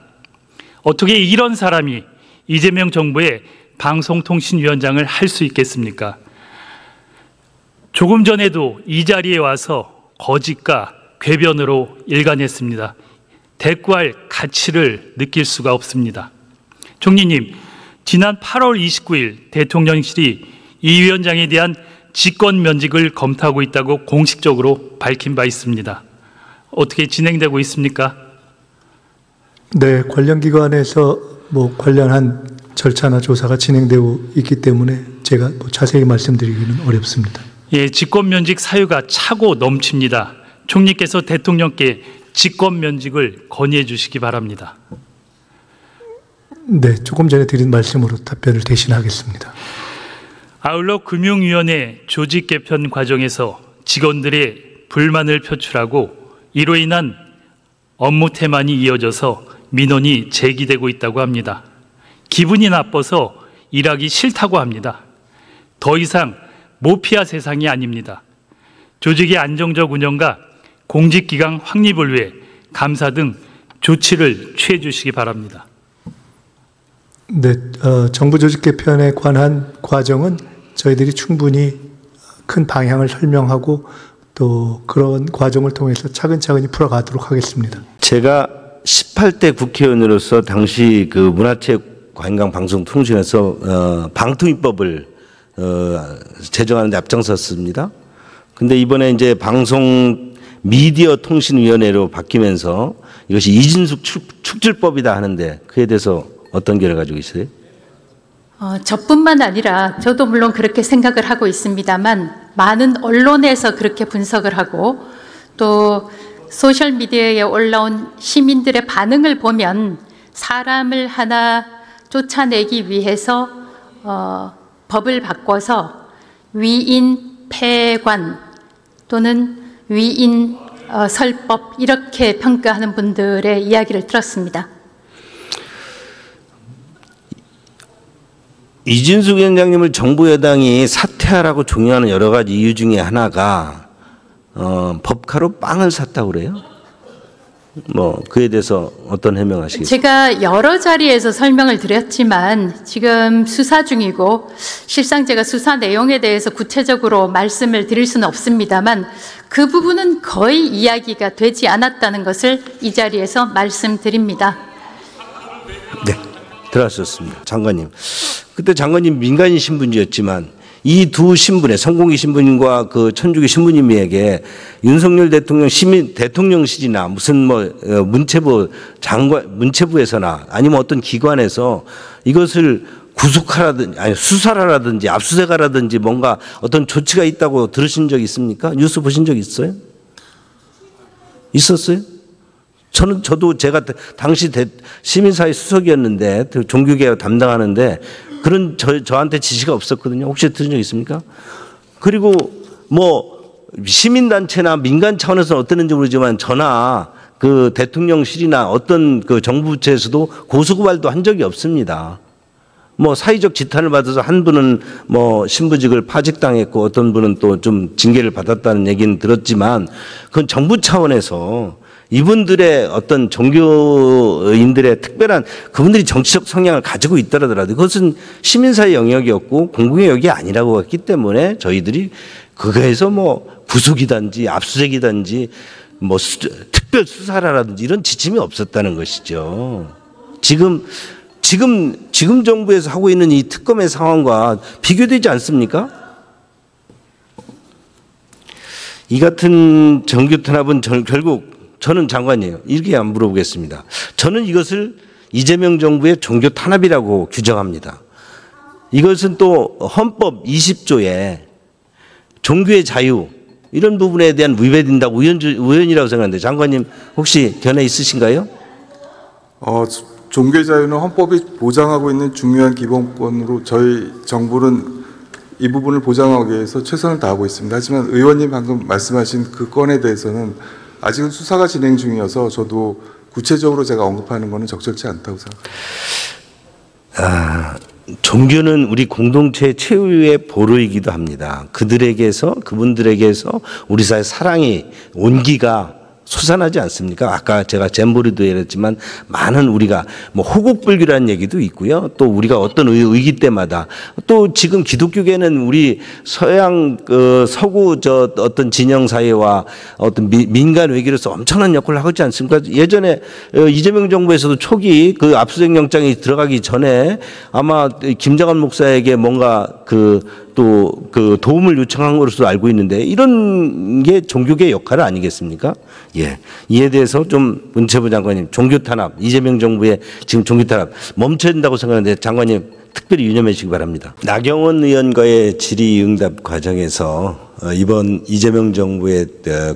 어떻게 이런 사람이 이재명 정부의 방송통신위원장을 할 수 있겠습니까? 조금 전에도 이 자리에 와서 거짓과 궤변으로 일관했습니다. 대꾸할 가치를 느낄 수가 없습니다. 총리님, 지난 8월 29일 대통령실이 이 위원장에 대한 직권 면직을 검토하고 있다고 공식적으로 밝힌 바 있습니다. 어떻게 진행되고 있습니까? 네, 관련 기관에서 관련한 절차나 조사가 진행되고 있기 때문에 제가 자세히 말씀드리기는 어렵습니다. 예, 직권 면직 사유가 차고 넘칩니다. 총리께서 대통령께 직권 면직을 건의해 주시기 바랍니다. 네, 조금 전에 드린 말씀으로 답변을 대신하겠습니다. 아울러 금융위원회 조직 개편 과정에서 직원들의 불만을 표출하고 이로 인한 업무 태만이 이어져서 민원이 제기되고 있다고 합니다. 기분이 나빠서 일하기 싫다고 합니다. 더 이상 모피아 세상이 아닙니다. 조직의 안정적 운영과 공직기강 확립을 위해 감사 등 조치를 취해 주시기 바랍니다. 네, 정부 조직 개편에 관한 과정은 저희들이 충분히 큰 방향을 설명하고 또 그런 과정을 통해서 차근차근히 풀어가도록 하겠습니다. 제가 18대 국회의원으로서 당시 그 문화체육관광방송통신에서 방통위법을 제정하는 데 앞장섰습니다. 근데 이번에 이제 방송 미디어 통신위원회로 바뀌면서 이것이 이진숙 축질법이다 하는데 그에 대해서 어떤 결을 가지고 있어요? 저뿐만 아니라 저도 물론 그렇게 생각을 하고 있습니다만 많은 언론에서 그렇게 분석을 하고 또 소셜미디어에 올라온 시민들의 반응을 보면 사람을 하나 쫓아내기 위해서 법을 바꿔서 위인 폐관 또는 위인 설법 이렇게 평가하는 분들의 이야기를 들었습니다. 이진숙 위원장님을 정부 여당이 사퇴하라고 종용하는 여러 가지 이유 중에 하나가 법카로 빵을 샀다고 그래요? 그에 대해서 어떤 해명하시겠어요? 제가 여러 자리에서 설명을 드렸지만 지금 수사 중이고 실상 제가 수사 내용에 대해서 구체적으로 말씀을 드릴 수는 없습니다만 그 부분은 거의 이야기가 되지 않았다는 것을 이 자리에서 말씀드립니다. 네, 들어왔습니다. 장관님. 그때 장관님 민간인 신분이었지만 이 두 신분의 성공기 신부님과 그 천주교 신부님에게 윤석열 대통령 대통령실이나 무슨 문체부 문체부에서나 아니면 어떤 기관에서 이것을 구속하라든지 아니 수사라든지 압수수색하라든지 뭔가 어떤 조치가 있다고 들으신 적 있습니까? 뉴스 보신 적 있어요? 있었어요? 저도 제가 당시 시민사회 수석이었는데 종교개혁 담당하는데 그런 저한테 지시가 없었거든요. 혹시 들은 적 있습니까? 그리고 시민단체나 민간 차원에서 어땠는지 모르지만 저나 그 대통령실이나 어떤 그 정부 부처에서도 고소고발도 한 적이 없습니다. 사회적 지탄을 받아서 한 분은 신부직을 파직당했고 어떤 분은 또 좀 징계를 받았다는 얘기는 들었지만 그건 정부 차원에서 이분들의 어떤 종교인들의 특별한 그분들이 정치적 성향을 가지고 있더라도 그것은 시민사회 영역이었고 공공의 영역이 아니라고 했기 때문에 저희들이 그거에서 구속이든지 압수수색이든지 특별 수사라든지 이런 지침이 없었다는 것이죠. 지금 정부에서 하고 있는 이 특검의 상황과 비교되지 않습니까? 이 같은 정규 탄압은 결국 저는 장관이에요. 이렇게 안 물어보겠습니다. 저는 이것을 이재명 정부의 종교 탄압이라고 규정합니다. 이것은 또 헌법 20조에 종교의 자유 이런 부분에 대한 위배된다고 우연이라고 생각하는데 장관님 혹시 견해 있으신가요? 종교의 자유는 헌법이 보장하고 있는 중요한 기본권으로 저희 정부는 이 부분을 보장하기 위해서 최선을 다하고 있습니다. 하지만 의원님 방금 말씀하신 그 건에 대해서는 아직은 수사가 진행 중이어서 저도 구체적으로 제가 언급하는 것은 적절치 않다고 생각합니다. 종교는 우리 공동체의 최후의 보루이기도 합니다. 그분들에게서 우리 사회 사랑이 온기가 솟아나지 않습니까? 아까 제가 잼버리도 얘기했지만 많은 우리가 뭐 호국불교라는 얘기도 있고요. 또 우리가 어떤 의기 때마다 또 지금 기독교계는 우리 서양 서구 어떤 진영 사회와 어떤 민간 외교로서 엄청난 역할을 하고 있지 않습니까? 예전에 이재명 정부에서도 초기 그 압수수색 영장이 들어가기 전에 아마 김장한 목사에게 뭔가 또 도움을 요청한 것으로 알고 있는데 이런 게 종교계 역할 아니겠습니까? 예. 이에 대해서 좀 문체부 장관님 종교 탄압, 이재명 정부의 지금 종교 탄압 멈춰야 된다고 생각하는데 장관님 특별히 유념해 주시기 바랍니다. 나경원 의원과의 질의응답 과정에서 이번 이재명 정부의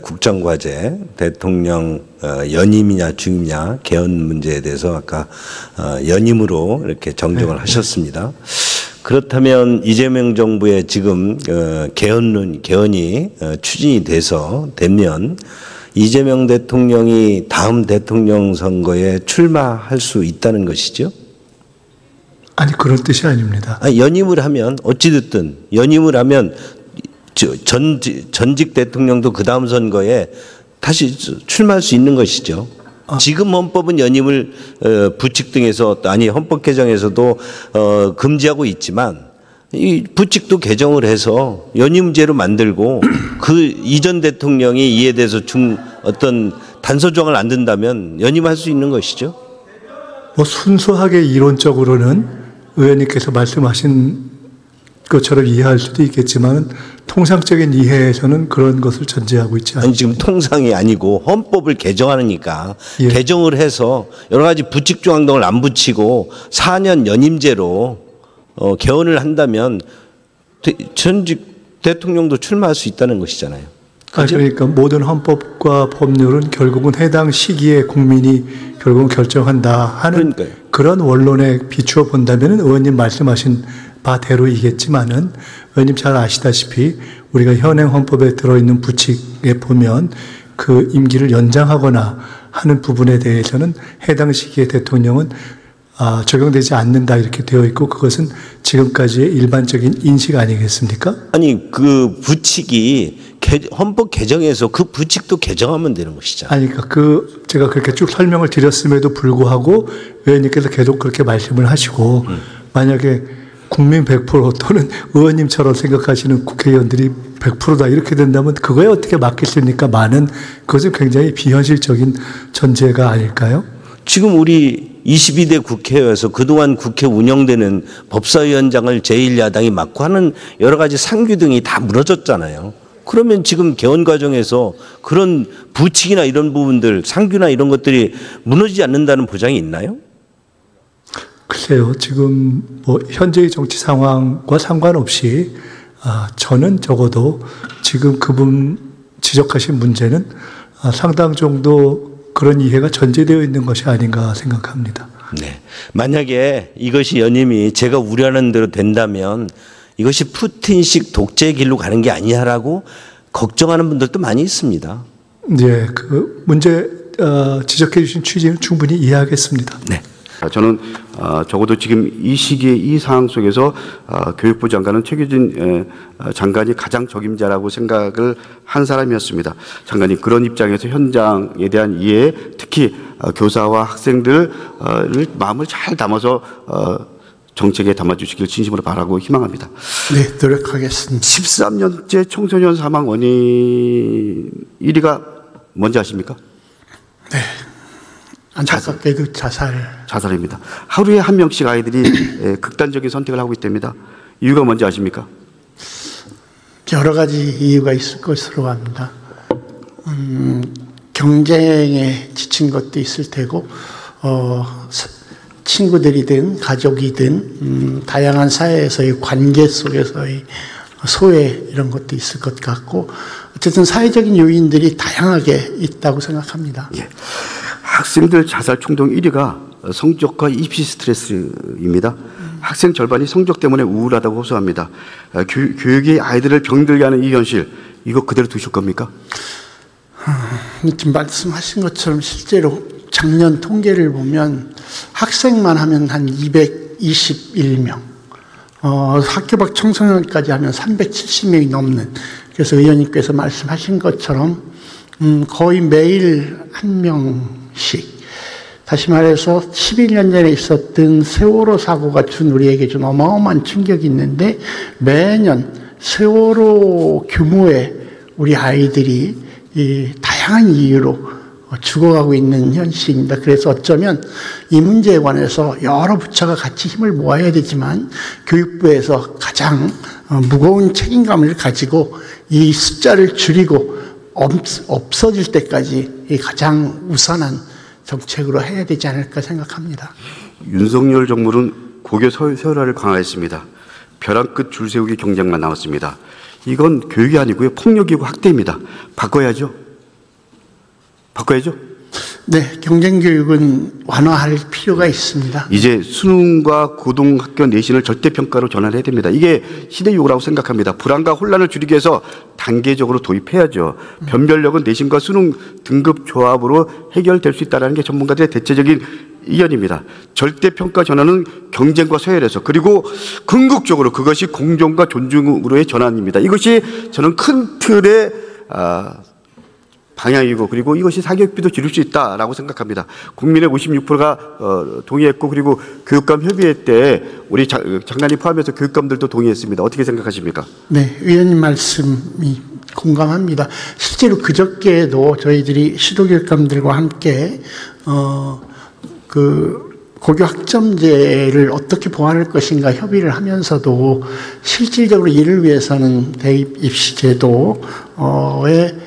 국정과제 대통령 연임이냐 중임이냐 개헌 문제에 대해서 아까 연임으로 이렇게 정정을 하셨습니다. 그렇다면 이재명 정부의 지금 개헌이 추진이 되면 이재명 대통령이 다음 대통령 선거에 출마할 수 있다는 것이죠? 아니 그런 뜻이 아닙니다. 아니, 연임을 하면 어찌됐든 연임을 하면 전직 대통령도 그 다음 선거에 다시 출마할 수 있는 것이죠. 지금 헌법은 연임을 부칙 등에서 헌법 개정에서도 금지하고 있지만 이 부칙도 개정을 해서 연임제로 만들고 그 이전 대통령이 이에 대해서 어떤 단서 조항을 안 든다면 연임할 수 있는 것이죠. 뭐 순수하게 이론적으로는 의원님께서 말씀하신 것처럼 이해할 수도 있겠지만 통상적인 이해에서는 그런 것을 전제하고 있지 않습니다. 아니 지금 통상이 아니고 헌법을 개정하니까 예. 개정을 해서 여러 가지 부칙 조항 등을 안 붙이고 4년 연임제로 개헌을 한다면 전직 대통령도 출마할 수 있다는 것이잖아요. 그러니까 모든 헌법과 법률은 결국은 해당 시기에 국민이 결국은 결정한다 하는 그러니까요. 그런 원론에 비추어 본다면 의원님 말씀하신 바대로이겠지만은 의원님 잘 아시다시피 우리가 현행 헌법에 들어있는 부칙에 보면 그 임기를 연장하거나 하는 부분에 대해서는 해당 시기의 대통령은 적용되지 않는다 이렇게 되어 있고 그것은 지금까지의 일반적인 인식 아니겠습니까? 아니 그 부칙이 헌법 개정에서 그 부칙도 개정하면 되는 것이잖아요. 아니 그러니까 제가 그렇게 쭉 설명을 드렸음에도 불구하고 의원님께서 계속 그렇게 말씀을 하시고 만약에 국민 100% 또는 의원님처럼 생각하시는 국회의원들이 100%다 이렇게 된다면 그거에 어떻게 맡겠습니까? 그것은 굉장히 비현실적인 전제가 아닐까요? 지금 우리 22대 국회에서 그동안 국회 운영되는 법사위원장을 제1야당이 맡고 하는 여러 가지 상규 등이 다 무너졌잖아요. 그러면 지금 개헌 과정에서 그런 부칙이나 이런 부분들, 상규나 이런 것들이 무너지지 않는다는 보장이 있나요? 글쎄요. 지금 뭐 현재의 정치 상황과 상관없이 저는 적어도 지금 그분 지적하신 문제는 상당 정도 그런 이해가 전제되어 있는 것이 아닌가 생각합니다. 네. 만약에 이것이 연임이 제가 우려하는 대로 된다면 이것이 푸틴식 독재의 길로 가는 게 아니냐라고 걱정하는 분들도 많이 있습니다. 네, 그 문제 지적해 주신 취지는 충분히 이해하겠습니다. 네. 저는 적어도 지금 이 시기에 이 상황 속에서 교육부 장관은 최규진 장관이 가장 적임자라고 생각을 한 사람이었습니다. 장관이 그런 입장에서 현장에 대한 이해, 특히 교사와 학생들을 마음을 잘 담아서 정책에 담아주시길 진심으로 바라고 희망합니다. 네, 노력하겠습니다. 13년째 청소년 사망 원인 1위가 뭔지 아십니까? 네. 안타깝게도 자살입니다. 하루에 한 명씩 아이들이 극단적인 선택을 하고 있답니다. 이유가 뭔지 아십니까? 여러 가지 이유가 있을 것으로 합니다. 경쟁에 지친 것도 있을 테고 친구들이든 가족이든 다양한 사회에서의 관계 속에서의 소외 이런 것도 있을 것 같고 어쨌든 사회적인 요인들이 다양하게 있다고 생각합니다. 예. 학생들 자살 총동 1위가 성적과 입시 스트레스입니다. 학생 절반이 성적 때문에 우울하다고 호소합니다. 교육이 아이들을 병들게 하는 이 현실, 이거 그대로 두실 겁니까? 지금 말씀하신 것처럼 실제로 작년 통계를 보면 학생만 하면 한 221명, 학교 밖 청소년까지 하면 370명이 넘는, 그래서 의원님께서 말씀하신 것처럼 거의 매일 한 명씩, 다시 말해서 11년 전에 있었던 세월호 사고가 준 우리에게 준 어마어마한 충격이 있는데, 매년 세월호 규모의 우리 아이들이 이 다양한 이유로 죽어가고 있는 현실입니다. 그래서 어쩌면 이 문제에 관해서 여러 부처가 같이 힘을 모아야 되지만, 교육부에서 가장 무거운 책임감을 가지고 이 숫자를 줄이고 없어질 때까지 가장 우선한 정책으로 해야 되지 않을까 생각합니다. 윤석열 정부는 고교 서열화를 강화했습니다. 벼랑 끝 줄 세우기 경쟁만 남았습니다. 이건 교육이 아니고요, 폭력이고 학대입니다. 바꿔야죠. 바꿔야죠. 네, 경쟁교육은 완화할 필요가 있습니다. 이제 수능과 고등학교 내신을 절대평가로 전환해야 됩니다. 이게 시대 요구라고 생각합니다. 불안과 혼란을 줄이기 위해서 단계적으로 도입해야죠. 변별력은 내신과 수능 등급 조합으로 해결될 수 있다는 게 전문가들의 대체적인 의견입니다. 절대평가 전환은 경쟁과 서열에서, 그리고 궁극적으로 그것이 공정과 존중으로의 전환입니다. 이것이 저는 큰 틀의 방향이고, 그리고 이것이 사교육비도 줄일 수 있다라고 생각합니다. 국민의 56%가 동의했고, 그리고 교육감 협의회 때 우리 장관이 포함해서 교육감들도 동의했습니다. 어떻게 생각하십니까? 네, 의원님 말씀이 공감합니다. 실제로 그저께도 저희들이 시도교육감들과 함께 고교 학점제를 어떻게 보완할 것인가 협의를 하면서도, 실질적으로 이를 위해서는 대입 입시 제도의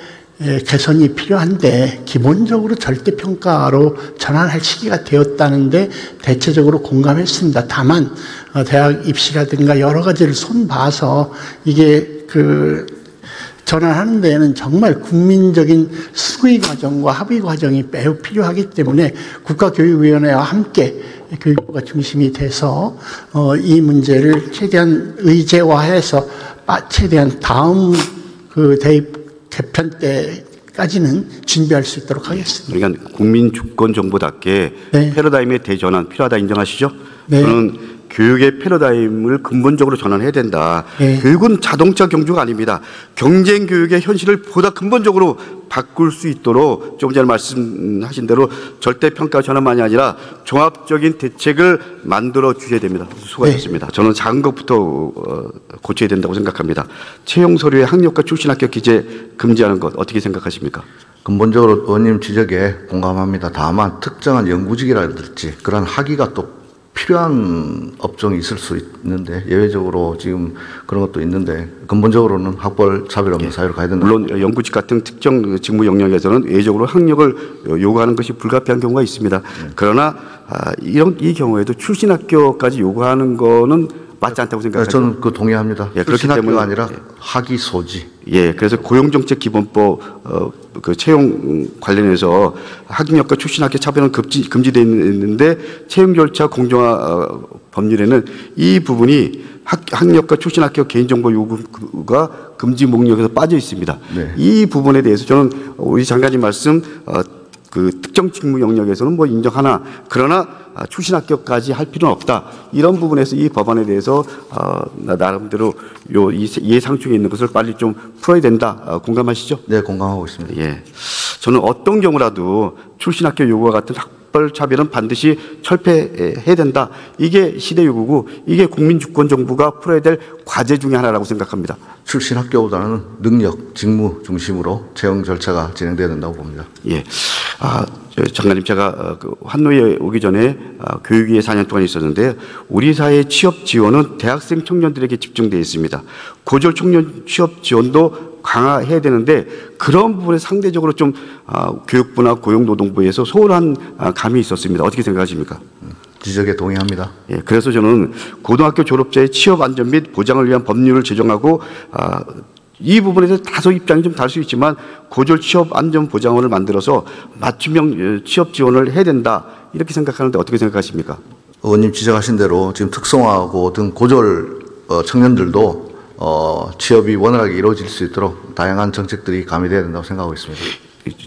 개선이 필요한데, 기본적으로 절대평가로 전환할 시기가 되었다는데 대체적으로 공감했습니다. 다만 대학 입시라든가 여러 가지를 손봐서 이게 전환하는 데에는 정말 국민적인 수의 과정과 합의 과정이 매우 필요하기 때문에 국가교육위원회와 함께 교육부가 중심이 돼서 이 문제를 최대한 의제화해서 최대한 다음 대입 개편 때까지는 준비할 수 있도록 하겠습니다. 그러니까 국민 주권 정보답게 네. 패러다임의 대전환 필요하다 인정하시죠? 네. 저는 교육의 패러다임을 근본적으로 전환해야 된다. 네. 교육은 자동차 경주가 아닙니다. 경쟁 교육의 현실을 보다 근본적으로 바꿀 수 있도록 조금 전에 말씀하신 대로 절대평가 전환만이 아니라 종합적인 대책을 만들어 주셔야 됩니다. 수고하셨습니다. 네. 저는 작은 것부터 고쳐야 된다고 생각합니다. 채용 서류에 학력과 출신 합격 기재 금지하는 것 어떻게 생각하십니까? 근본적으로 의원님 지적에 공감합니다. 다만 특정한 연구직이라든지 그런 학위가 또 필요한 업종이 있을 수 있는데, 예외적으로 지금 그런 것도 있는데, 근본적으로는 학벌 차별 없는 사회로 가야 된다. 물론 연구직 같은 특정 직무 영역에서는 예외적으로 학력을 요구하는 것이 불가피한 경우가 있습니다. 그러나 이 경우에도 출신 학교까지 요구하는 거는 맞지 않다고 생각합니다. 저는 동의합니다. 예, 출신 학교가 아니라 학위 소지. 예, 그래서 고용정책기본법 채용 관련해서 학력과 출신 학교 차별은 금지되어 있는데, 채용 절차 공정화 법률에는 이 부분이 학력과 출신 학교 개인정보 요구가 금지 목록에서 빠져 있습니다. 네. 이 부분에 대해서 저는 우리 장관님 말씀 특정 직무 영역에서는 뭐 인정하나, 그러나 출신 학교까지 할 필요는 없다. 이런 부분에서 이 법안에 대해서 나름대로 예상중에 있는 것을 빨리 좀 풀어야 된다. 공감하시죠? 네, 공감하고 있습니다. 예, 저는 어떤 경우라도 출신 학교 요구와 같은 학벌 차별은 반드시 철폐해야 된다. 이게 시대 요구고, 이게 국민주권 정부가 풀어야 될 과제 중에 하나라고 생각합니다. 출신 학교보다는 능력, 직무 중심으로 채용 절차가 진행돼야 된다고 봅니다. 예. 장관님, 제가 환노에 오기 전에 교육위에 4년 동안 있었는데, 우리 사회의 취업 지원은 대학생 청년들에게 집중되어 있습니다. 고졸 청년 취업 지원도 강화해야 되는데, 그런 부분에 상대적으로 좀 교육부나 고용노동부에서 소홀한 감이 있었습니다. 어떻게 생각하십니까? 지적에 동의합니다. 예, 그래서 저는 고등학교 졸업자의 취업 안전 및 보장을 위한 법률을 제정하고, 이 부분에 대해서 다소 입장이 좀 다를 수 있지만 고졸 취업 안전 보장원을 만들어서 맞춤형 취업 지원을 해야 된다, 이렇게 생각하는데 어떻게 생각하십니까? 의원님 지적하신 대로 지금 특성화고 등 고졸 청년들도 취업이 원활하게 이루어질 수 있도록 다양한 정책들이 가미돼야 된다고 생각하고 있습니다.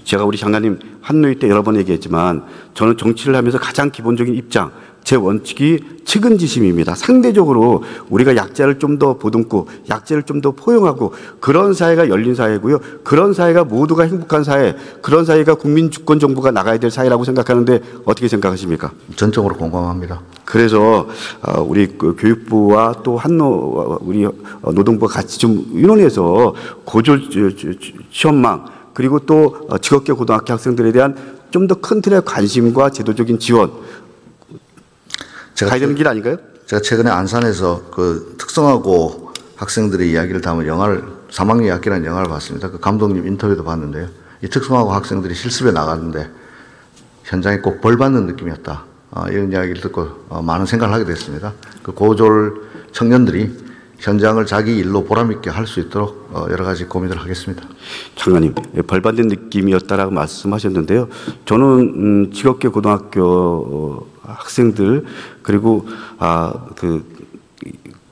제가 우리 장관님 환노위 때 여러 번 얘기했지만, 저는 정치를 하면서 가장 기본적인 입장, 제 원칙이 측은지심입니다. 상대적으로 우리가 약자를 좀 더 보듬고 약자를 좀 더 포용하고 그런 사회가 열린 사회고요. 그런 사회가 모두가 행복한 사회, 그런 사회가 국민 주권 정부가 나가야 될 사회라고 생각하는데 어떻게 생각하십니까? 전적으로 공감합니다. 그래서 우리 그 교육부와 또 우리 노동부가 같이 좀 의논해서 고졸 시험망 그리고 또 직업계 고등학교 학생들에 대한 좀 더 큰 틀의 관심과 제도적인 지원 가야 되는 길 아닌가요? 제가 최근에 안산에서 그 특성화고 학생들의 이야기를 담은 영화를 3학년 2학기라는 영화를 봤습니다. 그 감독님 인터뷰도 봤는데요. 이 특성화고 학생들이 실습에 나갔는데 현장에 꼭 벌 받는 느낌이었다. 이런 이야기를 듣고 많은 생각을 하게 됐습니다. 그 고졸 청년들이 현장을 자기 일로 보람있게 할 수 있도록 여러 가지 고민을 하겠습니다. 장관님, 벌받는 느낌이었다라고 말씀하셨는데요. 저는 직업계 고등학교 학생들 그리고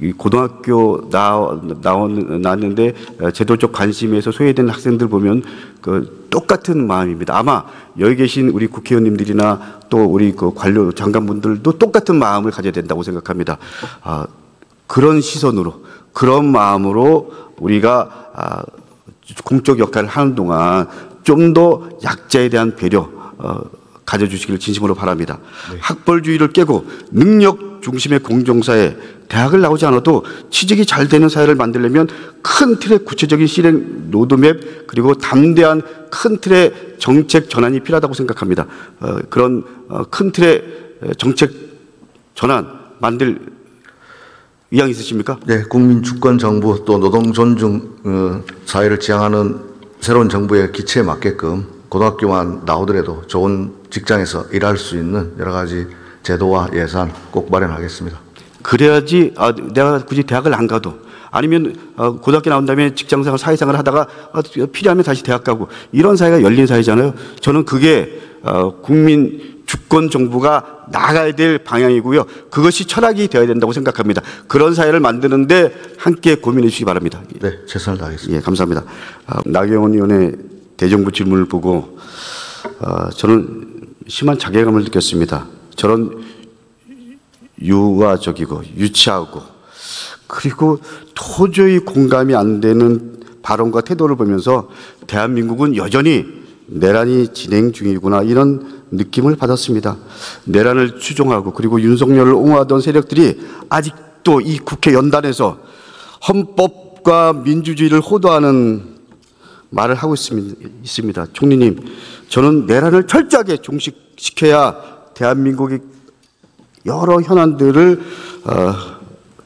이 고등학교 나왔는데 제도적 관심에서 소외된 학생들 보면 그 똑같은 마음입니다. 아마 여기 계신 우리 국회의원님들이나 또 우리 그 관료 장관분들도 똑같은 마음을 가져야 된다고 생각합니다. 그런 시선으로, 그런 마음으로 우리가 공적 역할을 하는 동안 좀 더 약자에 대한 배려 가져주시기를 진심으로 바랍니다. 네. 학벌주의를 깨고 능력 중심의 공정사회, 대학을 나오지 않아도 취직이 잘 되는 사회를 만들려면 큰 틀의 구체적인 실행 로드맵 그리고 담대한 큰 틀의 정책 전환이 필요하다고 생각합니다. 그런 큰 틀의 정책 전환 만들 의향 있으십니까? 네, 국민 주권 정부 또 노동 존중 사회를 지향하는 새로운 정부의 기치에 맞게끔 고등학교만 나오더라도 좋은 직장에서 일할 수 있는 여러 가지 제도와 예산 꼭 마련하겠습니다. 그래야지 내가 굳이 대학을 안 가도 아니면 고등학교 나온 다음에 직장생활, 사회생활을 하다가 필요하면 다시 대학 가고 이런 사회가 열린 사회잖아요. 저는 그게 국민 주권 정부가 나가야 될 방향이고요. 그것이 철학이 되어야 된다고 생각합니다. 그런 사회를 만드는데 함께 고민해 주시기 바랍니다. 네, 최선을 다하겠습니다. 예, 감사합니다. 나경원 의원의 대정부 질문을 보고 저는 심한 자괴감을 느꼈습니다. 저런 유아적이고 유치하고 그리고 도저히 공감이 안 되는 발언과 태도를 보면서 대한민국은 여전히 내란이 진행 중이구나 이런 느낌을 받았습니다. 내란을 추종하고 그리고 윤석열을 옹호하던 세력들이 아직도 이 국회 연단에서 헌법과 민주주의를 호도하는 말을 하고 있습니다. 총리님, 저는 내란을 철저하게 종식시켜야 대한민국의 여러 현안들을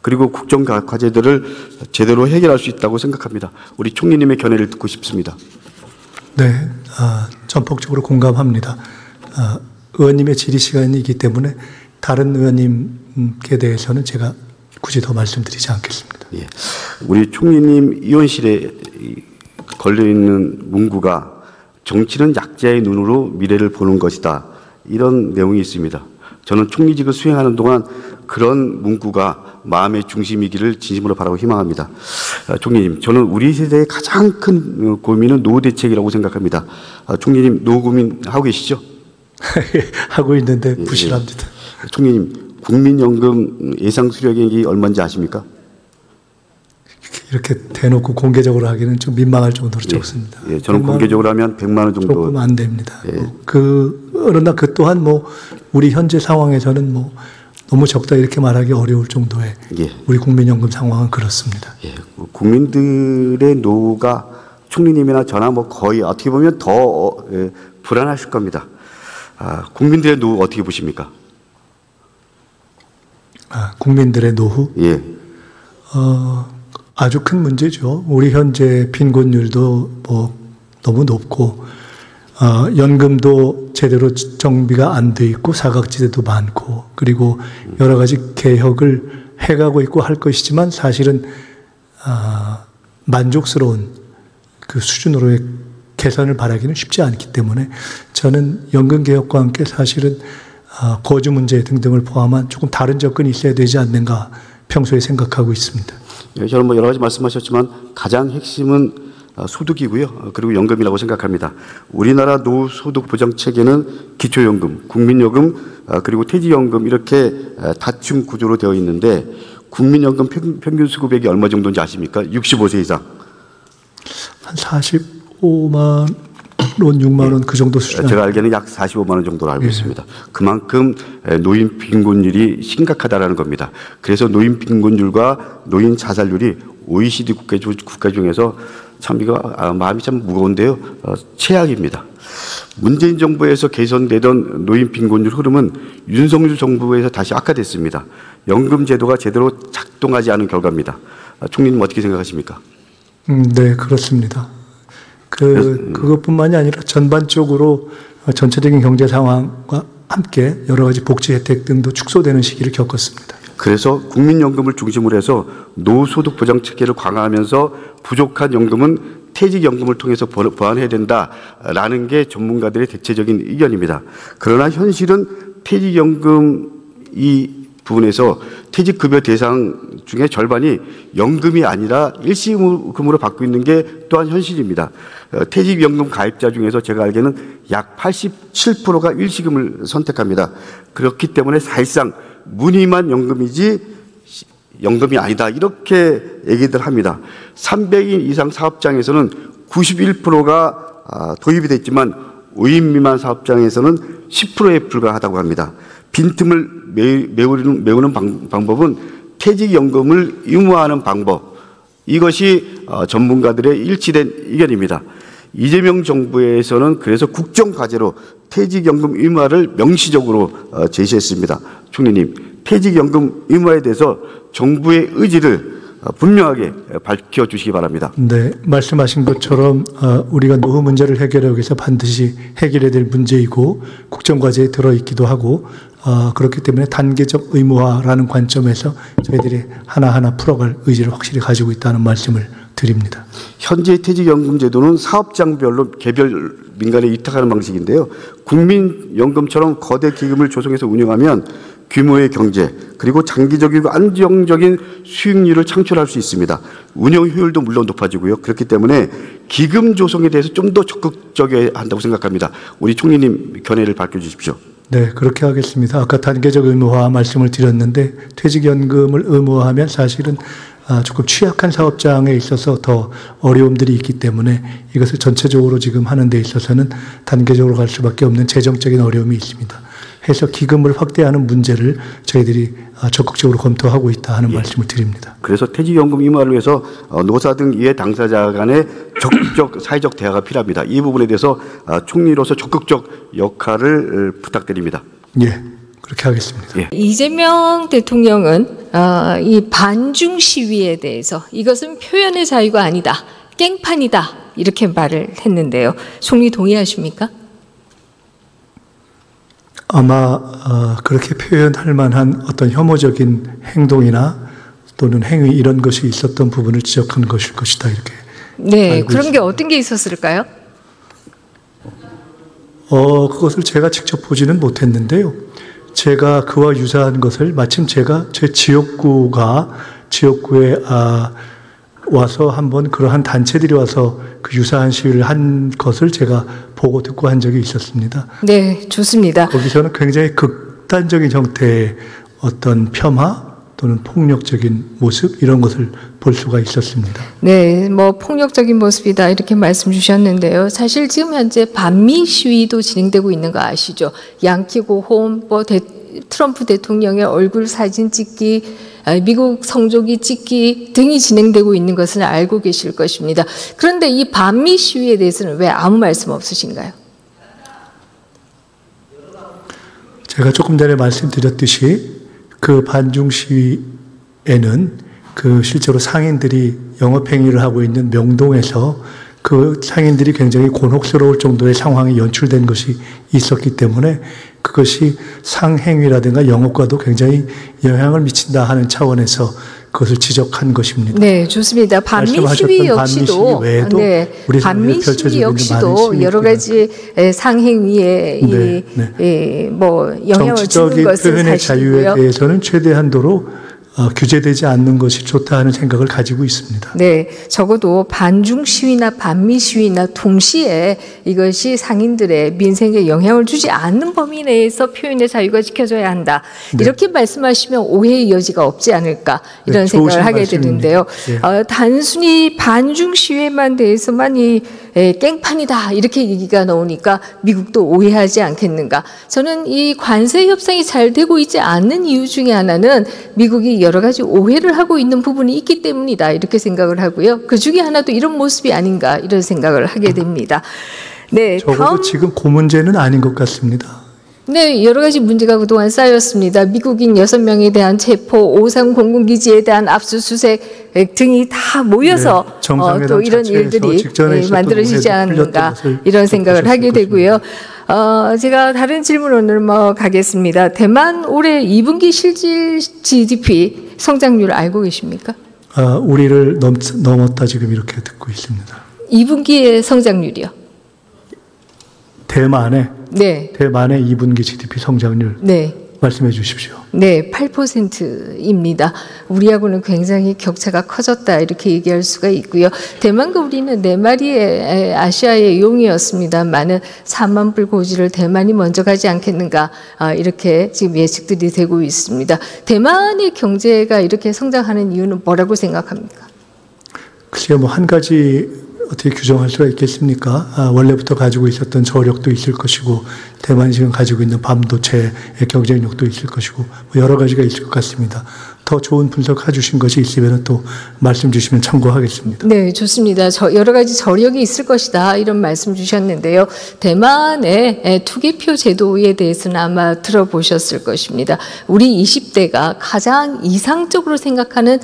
그리고 국정 과제들을 제대로 해결할 수 있다고 생각합니다. 우리 총리님의 견해를 듣고 싶습니다. 네, 전폭적으로 공감합니다. 의원님의 질의 시간이기 때문에 다른 의원님께 대해서는 제가 굳이 더 말씀드리지 않겠습니다. 예, 우리 총리님 의원실에 걸려있는 문구가 정치는 약자의 눈으로 미래를 보는 것이다. 이런 내용이 있습니다. 저는 총리직을 수행하는 동안 그런 문구가 마음의 중심이기를 진심으로 바라고 희망합니다. 총리님, 저는 우리 세대의 가장 큰 고민은 노후 대책이라고 생각합니다. 총리님, 노후 고민 하고 계시죠? 하고 있는데 부실합니다. 총리님, 국민연금 예상 수령액이 얼마인지 아십니까? 이렇게 대놓고 공개적으로 하기는 좀 민망할 정도로 적습니다. 예, 저는 공개적으로 하면 100만 원 정도. 조금 안 됩니다. 예. 그러나 그 또한 우리 현재 상황에서는 너무 적다 이렇게 말하기 어려울 정도의 예. 우리 국민연금 상황은 그렇습니다. 예. 국민들의 노후가 총리님이나 저나 거의 어떻게 보면 더 불안하실 겁니다. 국민들의 노후 어떻게 보십니까? 국민들의 노후? 예. 아주 큰 문제죠. 우리 현재 빈곤율도 너무 높고 연금도 제대로 정비가 안 돼 있고 사각지대도 많고 그리고 여러 가지 개혁을 해가고 있고 할 것이지만 사실은 만족스러운 그 수준으로의 개선을 바라기는 쉽지 않기 때문에 저는 연금 개혁과 함께 사실은 거주 문제 등등을 포함한 조금 다른 접근이 있어야 되지 않는가 평소에 생각하고 있습니다. 저는 여러 가지 말씀하셨지만 가장 핵심은 소득이고요. 그리고 연금이라고 생각합니다. 우리나라 노후소득 보장 체계는 기초연금, 국민연금, 그리고 퇴직연금 이렇게 다층 구조로 되어 있는데 국민연금 평균 수급액이 얼마 정도인지 아십니까? 65세 이상. 한 45만 원, 6만 원 그 정도 수준. 제가 알기에는 약 45만 원 정도로 알고 있습니다. 그만큼 노인 빈곤율이 심각하다라는 겁니다. 그래서 노인 빈곤율과 노인 자살률이 OECD 국가 중에서 참 이거 마음이 참 무거운데요. 최악입니다. 문재인 정부에서 개선되던 노인 빈곤율 흐름은 윤석열 정부에서 다시 악화됐습니다. 연금 제도가 제대로 작동하지 않은 결과입니다. 총리님 어떻게 생각하십니까? 네, 그렇습니다. 그것뿐만이 아니라 전반적으로 전체적인 경제 상황과 함께 여러 가지 복지 혜택 등도 축소되는 시기를 겪었습니다. 그래서 국민연금을 중심으로 해서 노후소득 보장 체계를 강화하면서 부족한 연금은 퇴직연금을 통해서 보완해야 된다라는 게 전문가들의 대체적인 의견입니다. 그러나 현실은 퇴직연금 이 부분에서 퇴직급여 대상 중에 절반이 연금이 아니라 일시금으로 받고 있는 게 또한 현실입니다. 퇴직연금 가입자 중에서 제가 알기에는 약 87%가 일시금을 선택합니다. 그렇기 때문에 사실상 무늬만 연금이지 연금이 아니다 이렇게 얘기들 합니다. 300인 이상 사업장에서는 91%가 도입이 됐지만 5인 미만 사업장에서는 10%에 불과하다고 합니다. 빈틈을 메우는 방법은 퇴직연금을 의무화하는 방법, 이것이 전문가들의 일치된 의견입니다. 이재명 정부에서는 그래서 국정과제로 퇴직연금 의무화를 명시적으로 제시했습니다. 총리님, 퇴직연금 의무화에 대해서 정부의 의지를 분명하게 밝혀주시기 바랍니다. 네, 말씀하신 것처럼 우리가 노후 문제를 해결하기 위해서 반드시 해결해야 될 문제이고 국정과제에 들어있기도 하고 그렇기 때문에 단계적 의무화라는 관점에서 저희들이 하나하나 풀어갈 의지를 확실히 가지고 있다는 말씀을 드립니다. 현재 퇴직연금 제도는 사업장별로 개별 민간에 위탁하는 방식인데요. 국민연금처럼 거대 기금을 조성해서 운영하면 규모의 경제 그리고 장기적이고 안정적인 수익률을 창출할 수 있습니다. 운영 효율도 물론 높아지고요. 그렇기 때문에 기금 조성에 대해서 좀 더 적극적이어야 한다고 생각합니다. 우리 총리님 견해를 밝혀주십시오. 네, 그렇게 하겠습니다. 아까 단계적 의무화 말씀을 드렸는데 퇴직연금을 의무화하면 사실은 조금 취약한 사업장에 있어서 더 어려움들이 있기 때문에 이것을 전체적으로 지금 하는 데 있어서는 단계적으로 갈 수밖에 없는 재정적인 어려움이 있습니다. 해서 기금을 확대하는 문제를 저희들이 적극적으로 검토하고 있다 하는 말씀을 드립니다. 그래서 퇴직연금 의무화를 위해서 노사 등 이해 당사자 간의 적극적 사회적 대화가 필요합니다. 이 부분에 대해서 총리로서 적극적 역할을 부탁드립니다. 예, 그렇게 하겠습니다. 예. 이재명 대통령은 이 반중 시위에 대해서 이것은 표현의 자유가 아니다, 깽판이다 이렇게 말을 했는데요. 총리 동의하십니까? 아마 그렇게 표현할 만한 어떤 혐오적인 행동이나 또는 행위 이런 것이 있었던 부분을 지적한 것일 것이다 이렇게. 네, 그런 게 어떤 게 있었을까요? 그것을 제가 직접 보지는 못했는데요. 제가 그와 유사한 것을 마침 제가 제 지역구에 와서 한번 그러한 단체들이 와서 그 유사한 시위를 한 것을 제가 보고 듣고 한 적이 있었습니다. 네, 좋습니다. 거기서는 굉장히 극단적인 형태의 어떤 폄하 또는 폭력적인 모습 이런 것을 볼 수가 있었습니다. 네, 뭐 폭력적인 모습이다 이렇게 말씀 주셨는데요. 사실 지금 현재 반미 시위도 진행되고 있는 거 아시죠? 양키고홈, 트럼프 대통령의 얼굴 사진 찍기, 미국 성조기 찍기 등이 진행되고 있는 것을 알고 계실 것입니다. 그런데 이 반미 시위에 대해서는 왜 아무 말씀 없으신가요? 제가 조금 전에 말씀드렸듯이 그 반중 시위에는 그 실제로 상인들이 영업행위를 하고 있는 명동에서 그 상인들이 굉장히 곤혹스러울 정도의 상황이 연출된 것이 있었기 때문에 그것이 상행위라든가 영업과도 굉장히 영향을 미친다 하는 차원에서 그것을 지적한 것입니다. 네, 좋습니다. 반미 시위 역시도 반미 시위 역시도 여러 가지 상행위에 뭐 영향을 주는 것은 정치적인 표현의 자유에 대해서는 최대한도로 규제되지 않는 것이 좋다 하는 생각을 가지고 있습니다. 네, 적어도 반중 시위나 반미 시위나 동시에 이것이 상인들의 민생에 영향을 주지 않는 범위 내에서 표현의 자유가 지켜져야 한다. 네. 이렇게 말씀하시면 오해의 여지가 없지 않을까 이런 네, 생각을 하게 말씀입니다. 되는데요. 예. 단순히 반중 시위만 대해서만 이 깽판이다 이렇게 얘기가 나오니까 미국도 오해하지 않겠는가. 저는 이 관세 협상이 잘 되고 있지 않는 이유 중에 하나는 미국이 여러 가지 오해를 하고 있는 부분이 있기 때문이다 이렇게 생각을 하고요. 그 중에 하나도 이런 모습이 아닌가 이런 생각을 하게 됩니다. 네, 적어도 지금 그 문제는 아닌 것 같습니다. 네, 여러 가지 문제가 그동안 쌓였습니다. 미국인 6명에 대한 체포, 오산 공군기지에 대한 압수수색 등이 다 모여서 네, 또 이런 일들이 만들어지지 않는가 이런 생각을 하게 되고요. 제가 다른 질문으로 가겠습니다. 대만 올해 2분기 실질 GDP 성장률 알고 계십니까? 우리를 넘었다 지금 이렇게 듣고 있습니다. 2분기의 성장률이요? 대만의 네. 대만의 2분기 GDP 성장률 네. 말씀해 주십시오. 네, 8%입니다. 우리하고는 굉장히 격차가 커졌다 이렇게 얘기할 수가 있고요. 대만과 우리는 4마리의 아시아의 용이었습니다만은 4만 불 고지를 대만이 먼저 가지 않겠는가 이렇게 지금 예측들이 되고 있습니다. 대만의 경제가 이렇게 성장하는 이유는 뭐라고 생각합니까? 글쎄요, 뭐 한 가지 어떻게 규정할 수가 있겠습니까? 원래부터 가지고 있었던 저력도 있을 것이고 대만이 지금 가지고 있는 반도체의 경쟁력도 있을 것이고 뭐 여러 가지가 있을 것 같습니다. 더 좋은 분석해 주신 것이 있으면 또 말씀 주시면 참고하겠습니다. 네, 좋습니다. 여러 가지 저력이 있을 것이다 이런 말씀 주셨는데요. 대만의 투기표 제도에 대해서는 아마 들어보셨을 것입니다. 우리 20대가 가장 이상적으로 생각하는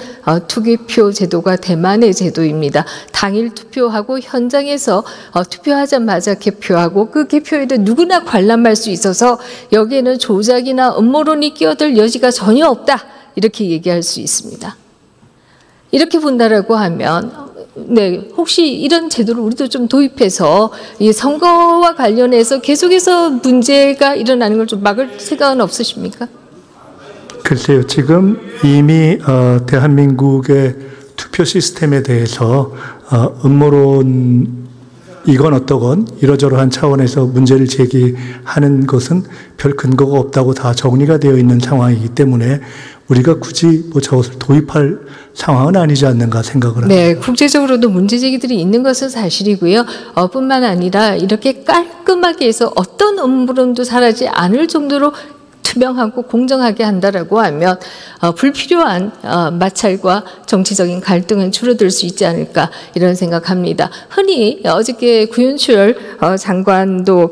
투기표 제도가 대만의 제도입니다. 당일 투표하고 현장에서 투표하자마자 개표하고 그 개표에도 누구나 관람할 수 있어서 여기에는 조작이나 음모론이 끼어들 여지가 전혀 없다. 이렇게 얘기할 수 있습니다. 이렇게 본다라고 하면 네, 혹시 이런 제도를 우리도 좀 도입해서 이 선거와 관련해서 계속해서 문제가 일어나는 걸 좀 막을 생각은 없으십니까? 글쎄요, 지금 이미 대한민국의 투표 시스템에 대해서 음모론 이건 어떠건 이러저러한 차원에서 문제를 제기하는 것은 별 근거가 없다고 다 정리가 되어 있는 상황이기 때문에 우리가 굳이 뭐 저것을 도입할 상황은 아니지 않는가 생각을 합니다. 네, 국제적으로도 문제 제기들이 있는 것은 사실이고요. 뿐만 아니라 이렇게 깔끔하게 해서 어떤 음모론도 사라지지 않을 정도로 투명하고 공정하게 한다라고 하면 불필요한 마찰과 정치적인 갈등은 줄어들 수 있지 않을까 이런 생각합니다. 흔히 어저께 구윤출 장관도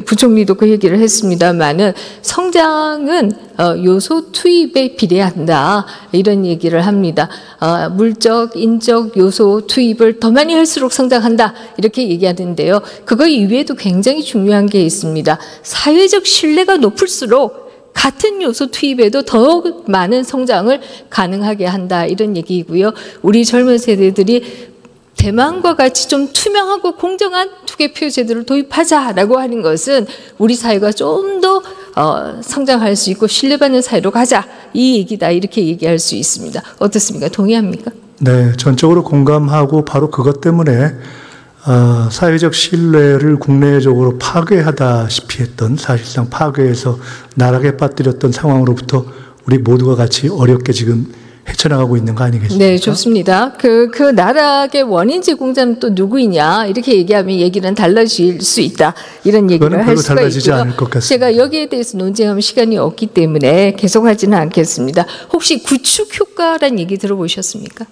부총리도 그 얘기를 했습니다마는 성장은 요소 투입에 비례한다 이런 얘기를 합니다. 물적, 인적 요소 투입을 더 많이 할수록 성장한다 이렇게 얘기하는데요. 그거 이외에도 굉장히 중요한 게 있습니다. 사회적 신뢰가 높을수록 같은 요소 투입에도 더욱 많은 성장을 가능하게 한다 이런 얘기이고요. 우리 젊은 세대들이 대만과 같이 좀 투명하고 공정한 투개표 제도를 도입하자라고 하는 것은 우리 사회가 좀 더 성장할 수 있고 신뢰받는 사회로 가자 이 얘기다 이렇게 얘기할 수 있습니다. 어떻습니까? 동의합니까? 네, 전적으로 공감하고 바로 그것 때문에 사회적 신뢰를 국내적으로 파괴하다시피 했던 사실상 파괴해서 나락에 빠뜨렸던 상황으로부터 우리 모두가 같이 어렵게 지금 헤쳐나가고 있는 거 아니겠습니까? 네, 좋습니다. 그 나락의 원인 제공자는 또 누구이냐 이렇게 얘기하면 얘기는 달라질 수 있다 이런 얘기를 할 수가 달라지지 있고요. 않을 것 같습니다. 제가 여기에 대해서 논쟁하면 시간이 없기 때문에 계속하지는 않겠습니다. 혹시 구축 효과란 얘기 들어보셨습니까?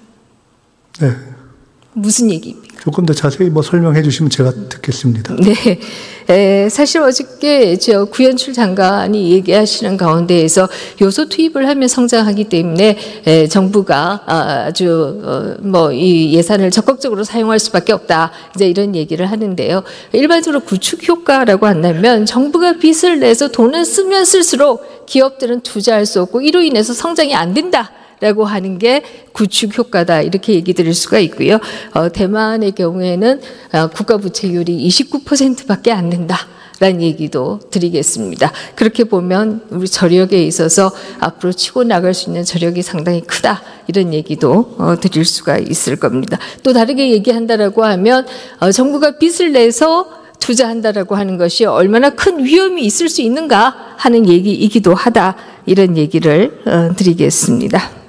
네. 무슨 얘기입니까? 조금 더 자세히 뭐 설명해 주시면 제가 듣겠습니다. 네, 사실 어저께 구현출 장관이 얘기하시는 가운데에서 요소 투입을 하면 성장하기 때문에 정부가 아주 이 예산을 적극적으로 사용할 수밖에 없다. 이제 이런 얘기를 하는데요. 일반적으로 구축 효과라고 한다면 정부가 빚을 내서 돈을 쓰면 쓸수록 기업들은 투자할 수 없고 이로 인해서 성장이 안 된다. 라고 하는 게 구축 효과다 이렇게 얘기 드릴 수가 있고요. 대만의 경우에는 국가 부채율이 29%밖에 안 된다 라는 얘기도 드리겠습니다. 그렇게 보면 우리 저력에 있어서 앞으로 치고 나갈 수 있는 저력이 상당히 크다, 이런 얘기도 드릴 수가 있을 겁니다. 또 다르게 얘기한다라고 하면 정부가 빚을 내서 투자한다라고 하는 것이 얼마나 큰 위험이 있을 수 있는가 하는 얘기이기도 하다, 이런 얘기를 드리겠습니다.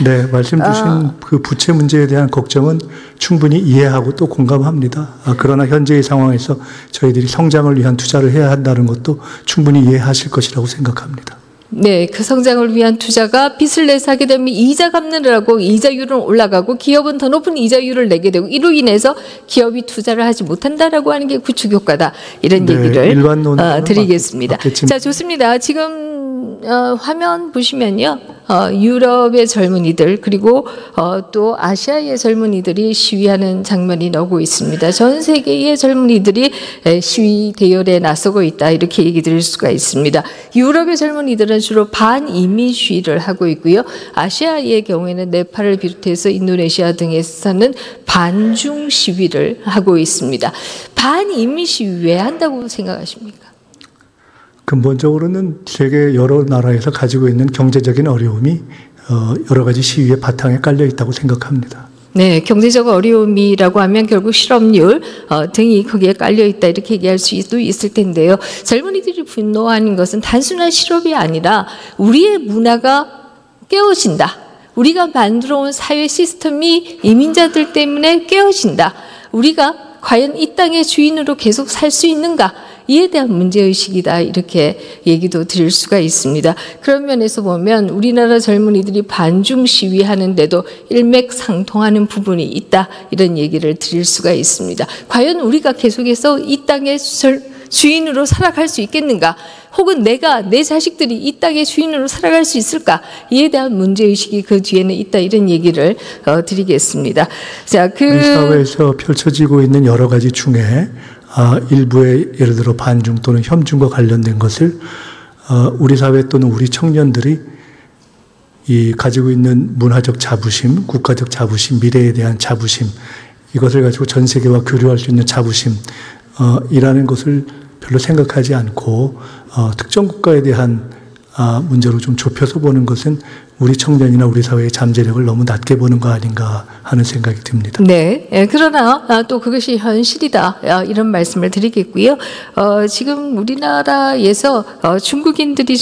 네, 말씀 주신 그 부채 문제에 대한 걱정은 충분히 이해하고 또 공감합니다. 그러나 현재의 상황에서 저희들이 성장을 위한 투자를 해야 한다는 것도 충분히 이해하실 것이라고 생각합니다. 네, 그 성장을 위한 투자가 빚을 내서 하게 되면 이자 갚느라고 이자율은 올라가고 기업은 더 높은 이자율을 내게 되고, 이로 인해서 기업이 투자를 하지 못한다라고 하는 게 구축 효과다, 이런 얘기를 드리겠습니다. 자, 좋습니다. 지금 화면 보시면요, 유럽의 젊은이들 그리고 또 아시아의 젊은이들이 시위하는 장면이 나오고 있습니다. 전 세계의 젊은이들이 시위 대열에 나서고 있다, 이렇게 얘기 드릴 수가 있습니다. 유럽의 젊은이들은 주로 반이민 시위를 하고 있고요. 아시아의 경우에는 네팔을 비롯해서 인도네시아 등에서는 반중 시위를 하고 있습니다. 반이민 시위 왜 한다고 생각하십니까? 근본적으로는 세계 여러 나라에서 가지고 있는 경제적인 어려움이 여러 가지 시위의 바탕에 깔려 있다고 생각합니다. 네, 경제적 어려움이라고 하면 결국 실업률 등이 거기에 깔려 있다, 이렇게 얘기할 수도 있을 텐데요. 젊은이들이 분노하는 것은 단순한 실업이 아니라 우리의 문화가 깨어진다, 우리가 만들어 온 사회 시스템이 이민자들 때문에 깨어진다, 우리가 과연 이 땅의 주인으로 계속 살 수 있는가, 이에 대한 문제의식이다, 이렇게 얘기도 드릴 수가 있습니다. 그런 면에서 보면 우리나라 젊은이들이 반중 시위하는데도 일맥상통하는 부분이 있다, 이런 얘기를 드릴 수가 있습니다. 과연 우리가 계속해서 이 땅의 주인으로 살아갈 수 있겠는가, 혹은 내 자식들이 이 땅의 주인으로 살아갈 수 있을까, 이에 대한 문제의식이 그 뒤에는 있다, 이런 얘기를 드리겠습니다. 자, 우리 사회에서 펼쳐지고 있는 여러 가지 중에 일부의 예를 들어 반중 또는 혐중과 관련된 것을 우리 사회 또는 우리 청년들이 이 가지고 있는 문화적 자부심, 국가적 자부심, 미래에 대한 자부심, 이것을 가지고 전 세계와 교류할 수 있는 자부심 이라는 것을 별로 생각하지 않고 특정 국가에 대한 문제로 좀 좁혀서 보는 것은 우리 청년이나 우리 사회의 잠재력을 너무 낮게 보는 거 아닌가 하는 생각이 듭니다. 네, 그러나 또 그것이 현실이다, 이런 말씀을 드리겠고요. 지금 우리나라에서 중국인들이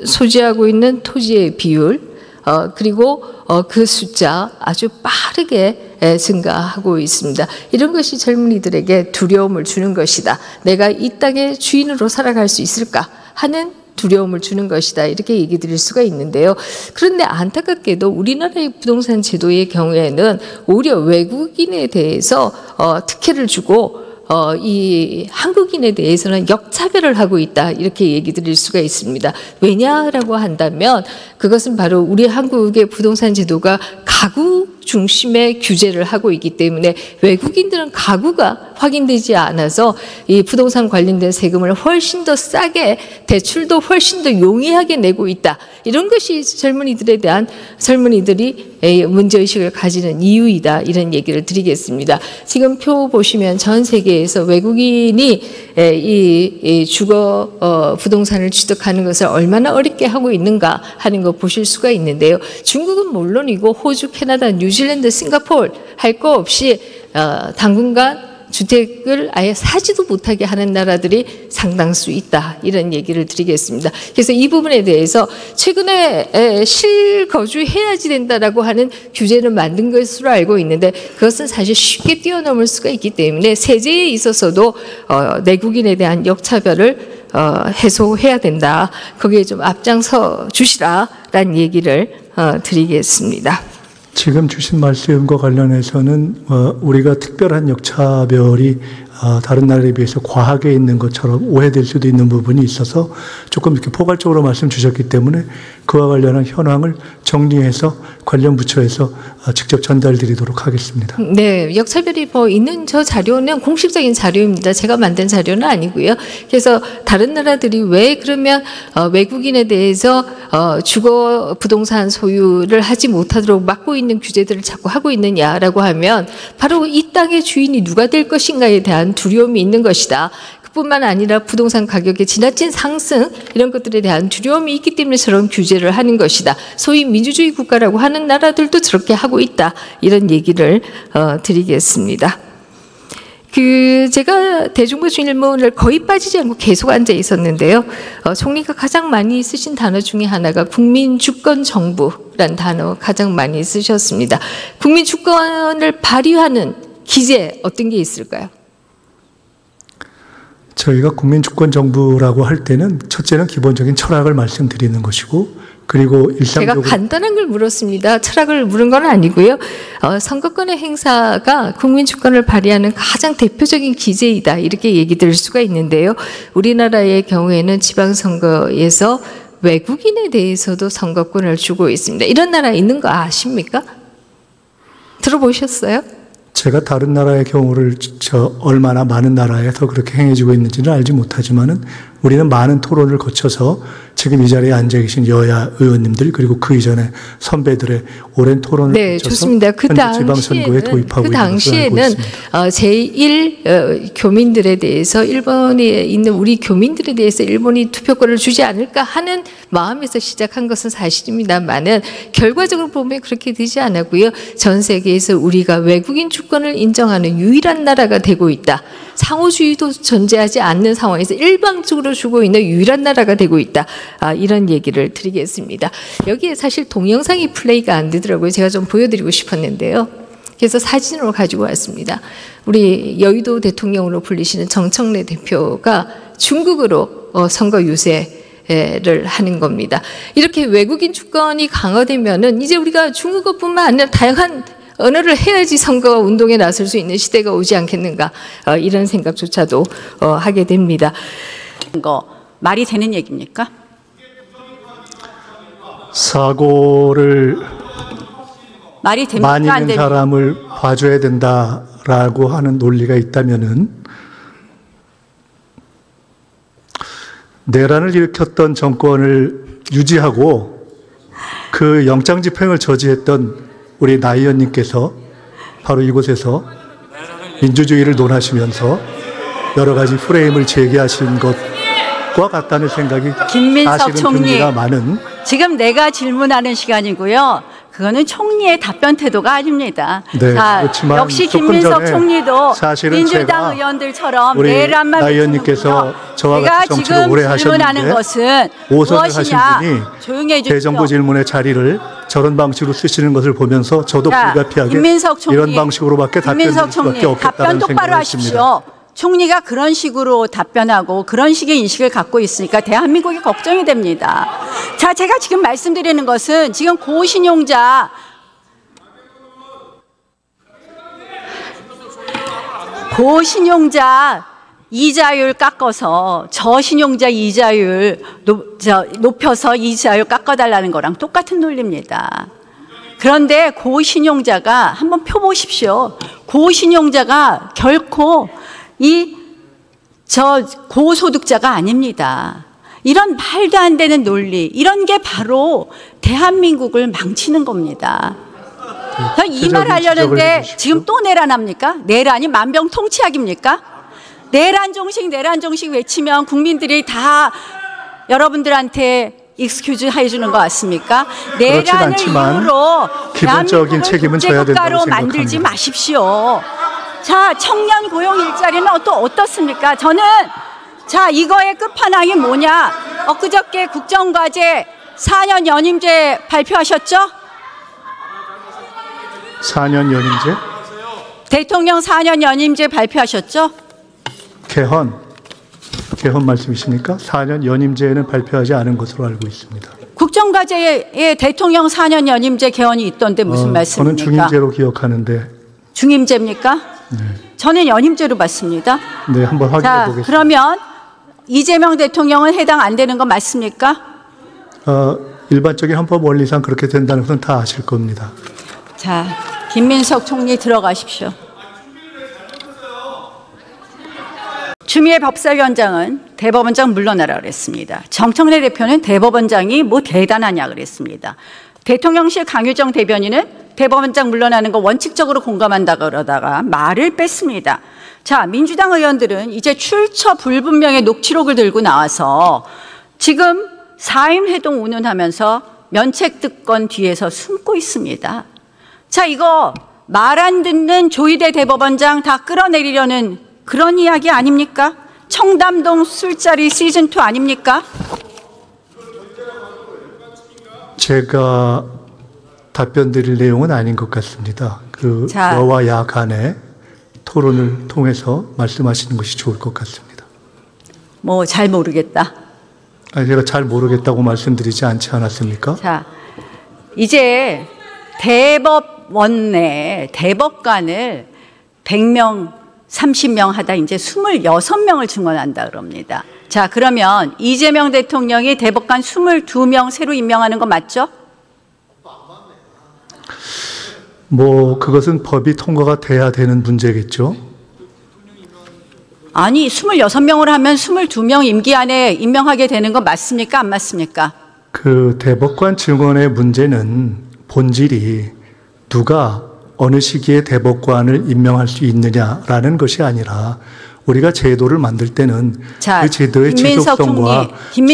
소지하고 있는 토지의 비율, 그리고 그 숫자 아주 빠르게 증가하고 있습니다. 이런 것이 젊은이들에게 두려움을 주는 것이다. 내가 이 땅의 주인으로 살아갈 수 있을까 하는 두려움을 주는 것이다, 이렇게 얘기 드릴 수가 있는데요. 그런데 안타깝게도 우리나라의 부동산 제도의 경우에는 오히려 외국인에 대해서 특혜를 주고 이 한국인에 대해서는 역차별을 하고 있다, 이렇게 얘기 드릴 수가 있습니다. 왜냐라고 한다면 그것은 바로 우리 한국의 부동산 제도가 가구 중심의 규제를 하고 있기 때문에 외국인들은 가구가 확인되지 않아서 이 부동산 관련된 세금을 훨씬 더 싸게, 대출도 훨씬 더 용이하게 내고 있다, 이런 것이 젊은이들이 문제의식을 가지는 이유이다, 이런 얘기를 드리겠습니다. 지금 표 보시면 전 세계에서 외국인이 이 주거 부동산을 취득하는 것을 얼마나 어렵게 하고 있는가 하는 거 보실 수가 있는데요. 중국은 물론이고 호주, 캐나다, 뉴질랜드, 싱가포르 할 거 없이 당분간 주택을 아예 사지도 못하게 하는 나라들이 상당수 있다, 이런 얘기를 드리겠습니다. 그래서 이 부분에 대해서 최근에 실거주해야지 된다라고 하는 규제를 만든 것으로 알고 있는데 그것은 사실 쉽게 뛰어넘을 수가 있기 때문에 세제에 있어서도 내국인에 대한 역차별을 해소해야 된다, 거기에 좀 앞장서 주시라라는 얘기를 드리겠습니다. 지금 주신 말씀과 관련해서는 우리가 특별한 역차별이 다른 나라에 비해서 과하게 있는 것처럼 오해될 수도 있는 부분이 있어서 조금 이렇게 포괄적으로 말씀 주셨기 때문에 그와 관련한 현황을 정리해서 관련 부처에서 직접 전달드리도록 하겠습니다. 네, 역차별이 있는 저 자료는 공식적인 자료입니다. 제가 만든 자료는 아니고요. 그래서 다른 나라들이 왜 그러면 외국인에 대해서 주거 부동산 소유를 하지 못하도록 막고 있는 규제들을 자꾸 하고 있느냐라고 하면 바로 이 땅의 주인이 누가 될 것인가에 대한 두려움이 있는 것이다. 그뿐만 아니라 부동산 가격의 지나친 상승 이런 것들에 대한 두려움이 있기 때문에 저런 규제를 하는 것이다. 소위 민주주의 국가라고 하는 나라들도 저렇게 하고 있다. 이런 얘기를 드리겠습니다. 제가 대정부 질문을 거의 빠지지 않고 계속 앉아 있었는데요. 총리가 가장 많이 쓰신 단어 중에 하나가 국민주권정부라는 단어 가장 많이 쓰셨습니다. 국민주권을 발휘하는 기제 어떤 게 있을까요? 저희가 국민주권정부라고 할 때는 첫째는 기본적인 철학을 말씀드리는 것이고 그리고 일상적으로 제가 간단한 걸 물었습니다. 철학을 물은 건 아니고요. 선거권의 행사가 국민주권을 발휘하는 가장 대표적인 기제이다. 이렇게 얘기 드릴 수가 있는데요. 우리나라의 경우에는 지방선거에서 외국인에 대해서도 선거권을 주고 있습니다. 이런 나라 있는 거 아십니까? 들어보셨어요? 제가 다른 나라의 경우를 얼마나 많은 나라에서 그렇게 행해지고 있는지는 알지 못하지만은 우리는 많은 토론을 거쳐서 지금 이 자리에 앉아 계신 여야 의원님들 그리고 그 이전에 선배들의 오랜 토론을 거쳐서 좋습니다. 현재 지방선거에 도입하고 있는 것으로 알고 있습니다. 제1 교민들에 대해서 일본에 있는 우리 교민들에 대해서 일본이 투표권을 주지 않을까 하는 마음에서 시작한 것은 사실입니다만은 결과적으로 보면 그렇게 되지 않았고요. 전 세계에서 우리가 외국인 주권을 인정하는 유일한 나라가 되고 있다. 상호주의도 존재하지 않는 상황에서 일방적으로 주고 있는 유일한 나라가 되고 있다. 이런 얘기를 드리겠습니다. 여기에 사실 동영상이 플레이가 안 되더라고요. 제가 좀 보여드리고 싶었는데요. 그래서 사진으로 가지고 왔습니다. 우리 여의도 대통령으로 불리시는 정청래 대표가 중국으로 선거 유세를 하는 겁니다. 이렇게 외국인 주권이 강화되면은 이제 우리가 중국어뿐만 아니라 다양한 언어를 해야지 선거 운동에 나설 수 있는 시대가 오지 않겠는가 이런 생각조차도 하게 됩니다. 말이 되는 얘기입니까? 사고를 말이 됩니까? 많이 낸 사람을 봐줘야 된다라고 하는 논리가 있다면은 내란을 일으켰던 정권을 유지하고 그 영장 집행을 저지했던 우리 나 의원님께서 바로 이곳에서 민주주의를 논하시면서 여러 가지 프레임을 제기하신 것과 같다는 생각이 김민석 총리, 많은 지금 내가 질문하는 시간이고요. 그거는 총리의 답변 태도가 아닙니다. 네, 그렇지만 역시 김민석 총리도 민주당 의원들처럼 우리 내란만 나 의원님께서 저와 같이 정치를 오래 하셨는데 오선을 하신 분이 대정부 질문의 자리를 저런 방식으로 쓰시는 것을 보면서 저도 불가피하게 이런 방식으로밖에 답변 드릴 수밖에 없겠다는 생각을 했습니다. 총리가 그런 식으로 답변하고 그런 식의 인식을 갖고 있으니까 대한민국이 걱정이 됩니다. 자, 제가 지금 말씀드리는 것은 지금 고신용자 이자율 깎아서 저신용자 이자율 높여서 이자율 깎아달라는 거랑 똑같은 논리입니다. 그런데 고신용자가 한번 펴보십시오. 고신용자가 결코 고소득자가 아닙니다. 이런 말도 안 되는 논리, 이런 게 바로 대한민국을 망치는 겁니다. 이 말 하려는데 지금 또 내란합니까? 내란이 만병통치약입니까? 내란 종식 외치면 국민들이 다 여러분들한테 익스큐즈 해주는 것 같습니까? 내란을 이유로 기본적인 책임은 져야 된다고 생각합니다. 만들지 마십시오. 자, 청년 고용 일자리는 또 어떻습니까? 저는 자, 이거의 끝판왕이 뭐냐? 엊그저께 국정과제 4년 연임제 발표하셨죠? 4년 연임제? 대통령 4년 연임제 발표하셨죠? 개헌 말씀이십니까? 4년 연임제는 발표하지 않은 것으로 알고 있습니다. 국정과제에 대통령 4년 연임제 개헌이 있던데 무슨 말씀입니까? 저는 중임제로 기억하는데. 중임제입니까? 네. 저는 연임제로 봤습니다. 네, 한번 확인해 보겠습니다. 그러면 이재명 대통령은 해당 안 되는 거 맞습니까? 일반적인 헌법 원리상 그렇게 된다는 것은 다 아실 겁니다. 자, 김민석 총리 들어가십시오. 추미애 법사위원장은 대법원장 물러나라 그랬습니다. 정청래 대표는 대법원장이 뭐 대단하냐 그랬습니다. 대통령실 강유정 대변인은 대법원장 물러나는 거 원칙적으로 공감한다 그러다가 말을 뺐습니다. 자, 민주당 의원들은 이제 출처 불분명의 녹취록을 들고 나와서 지금 4인 회동 운운하면서 면책특권 뒤에서 숨고 있습니다. 자, 이거 말 안 듣는 조희대 대법원장 다 끌어내리려는 그런 이야기 아닙니까? 청담동 술자리 시즌2 아닙니까? 제가 답변 드릴 내용은 아닌 것 같습니다. 여와 야 간의 토론을 통해서 말씀하시는 것이 좋을 것 같습니다. 뭐 잘 모르겠다. 제가 잘 모르겠다고 말씀드리지 않지 않았습니까? 자, 이제 대법원 내 대법관을 100명, 30명 하다 이제 26명을 증원한다 그럽니다. 자, 그러면 이재명 대통령이 대법관 22명 새로 임명하는 거 맞죠? 뭐 그것은 법이 통과가 돼야 되는 문제겠죠. 아니, 26명을 하면 22명 임기 안에 임명하게 되는 거 맞습니까? 안 맞습니까? 그 대법관 증원의 문제는 본질이 누가 어느 시기에 대법관을 임명할 수 있느냐라는 것이 아니라 우리가 제도를 만들 때는 그 제도의 지속성과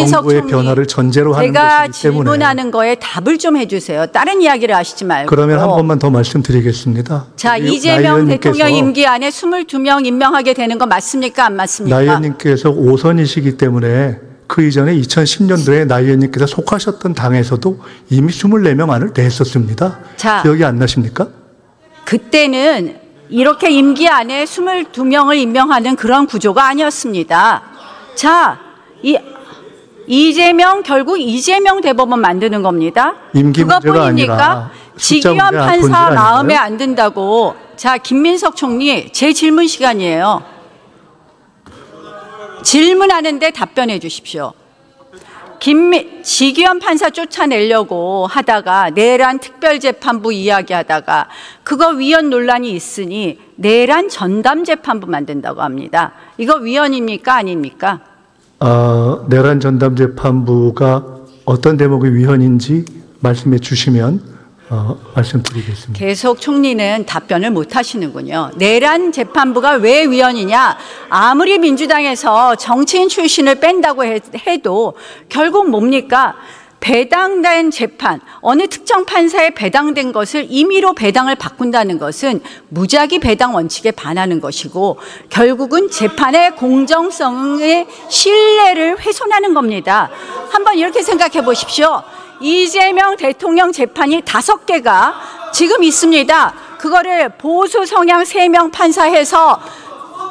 정부의 변화를 전제로 하는 것이기 때문에 제가 질문하는 거에 답을 좀 해주세요. 다른 이야기를 하시지 말고. 그러면 한 번만 더 말씀드리겠습니다. 자, 이재명 대통령 임기 안에 22명 임명하게 되는 거 맞습니까? 안 맞습니까? 나 의원님께서 5선이시기 때문에 그 이전에 2010년도에 나 의원님께서 속하셨던 당에서도 이미 24명 안을 냈었습니다. 자, 기억이 안 나십니까? 그때는 이렇게 임기 안에 22명을 임명하는 그런 구조가 아니었습니다. 자, 이재명 결국 이재명 대법원 만드는 겁니다. 임기 문제가 그것뿐입니까? 아니라 지기현 판사 마음에 안 든다고. 자, 김민석 총리, 제 질문 시간이에요. 질문하는데 답변해 주십시오. 지기현 판사 쫓아내려고 하다가 내란 특별재판부 이야기하다가 그거 위헌 논란이 있으니 내란 전담재판부 만든다고 합니다. 이거 위헌입니까? 아닙니까? 내란 전담재판부가 어떤 대목이 위헌인지 말씀해 주시면 말씀드리겠습니다. 계속 총리는 답변을 못 하시는군요. 내란 재판부가 왜 위헌이냐? 아무리 민주당에서 정치인 출신을 뺀다고 해도 결국 뭡니까? 배당된 재판, 어느 특정 판사에 배당된 것을 임의로 배당을 바꾼다는 것은 무작위 배당 원칙에 반하는 것이고 결국은 재판의 공정성의 신뢰를 훼손하는 겁니다. 한번 이렇게 생각해 보십시오. 이재명 대통령 재판이 5개가 지금 있습니다. 그거를 보수 성향 3명 판사해서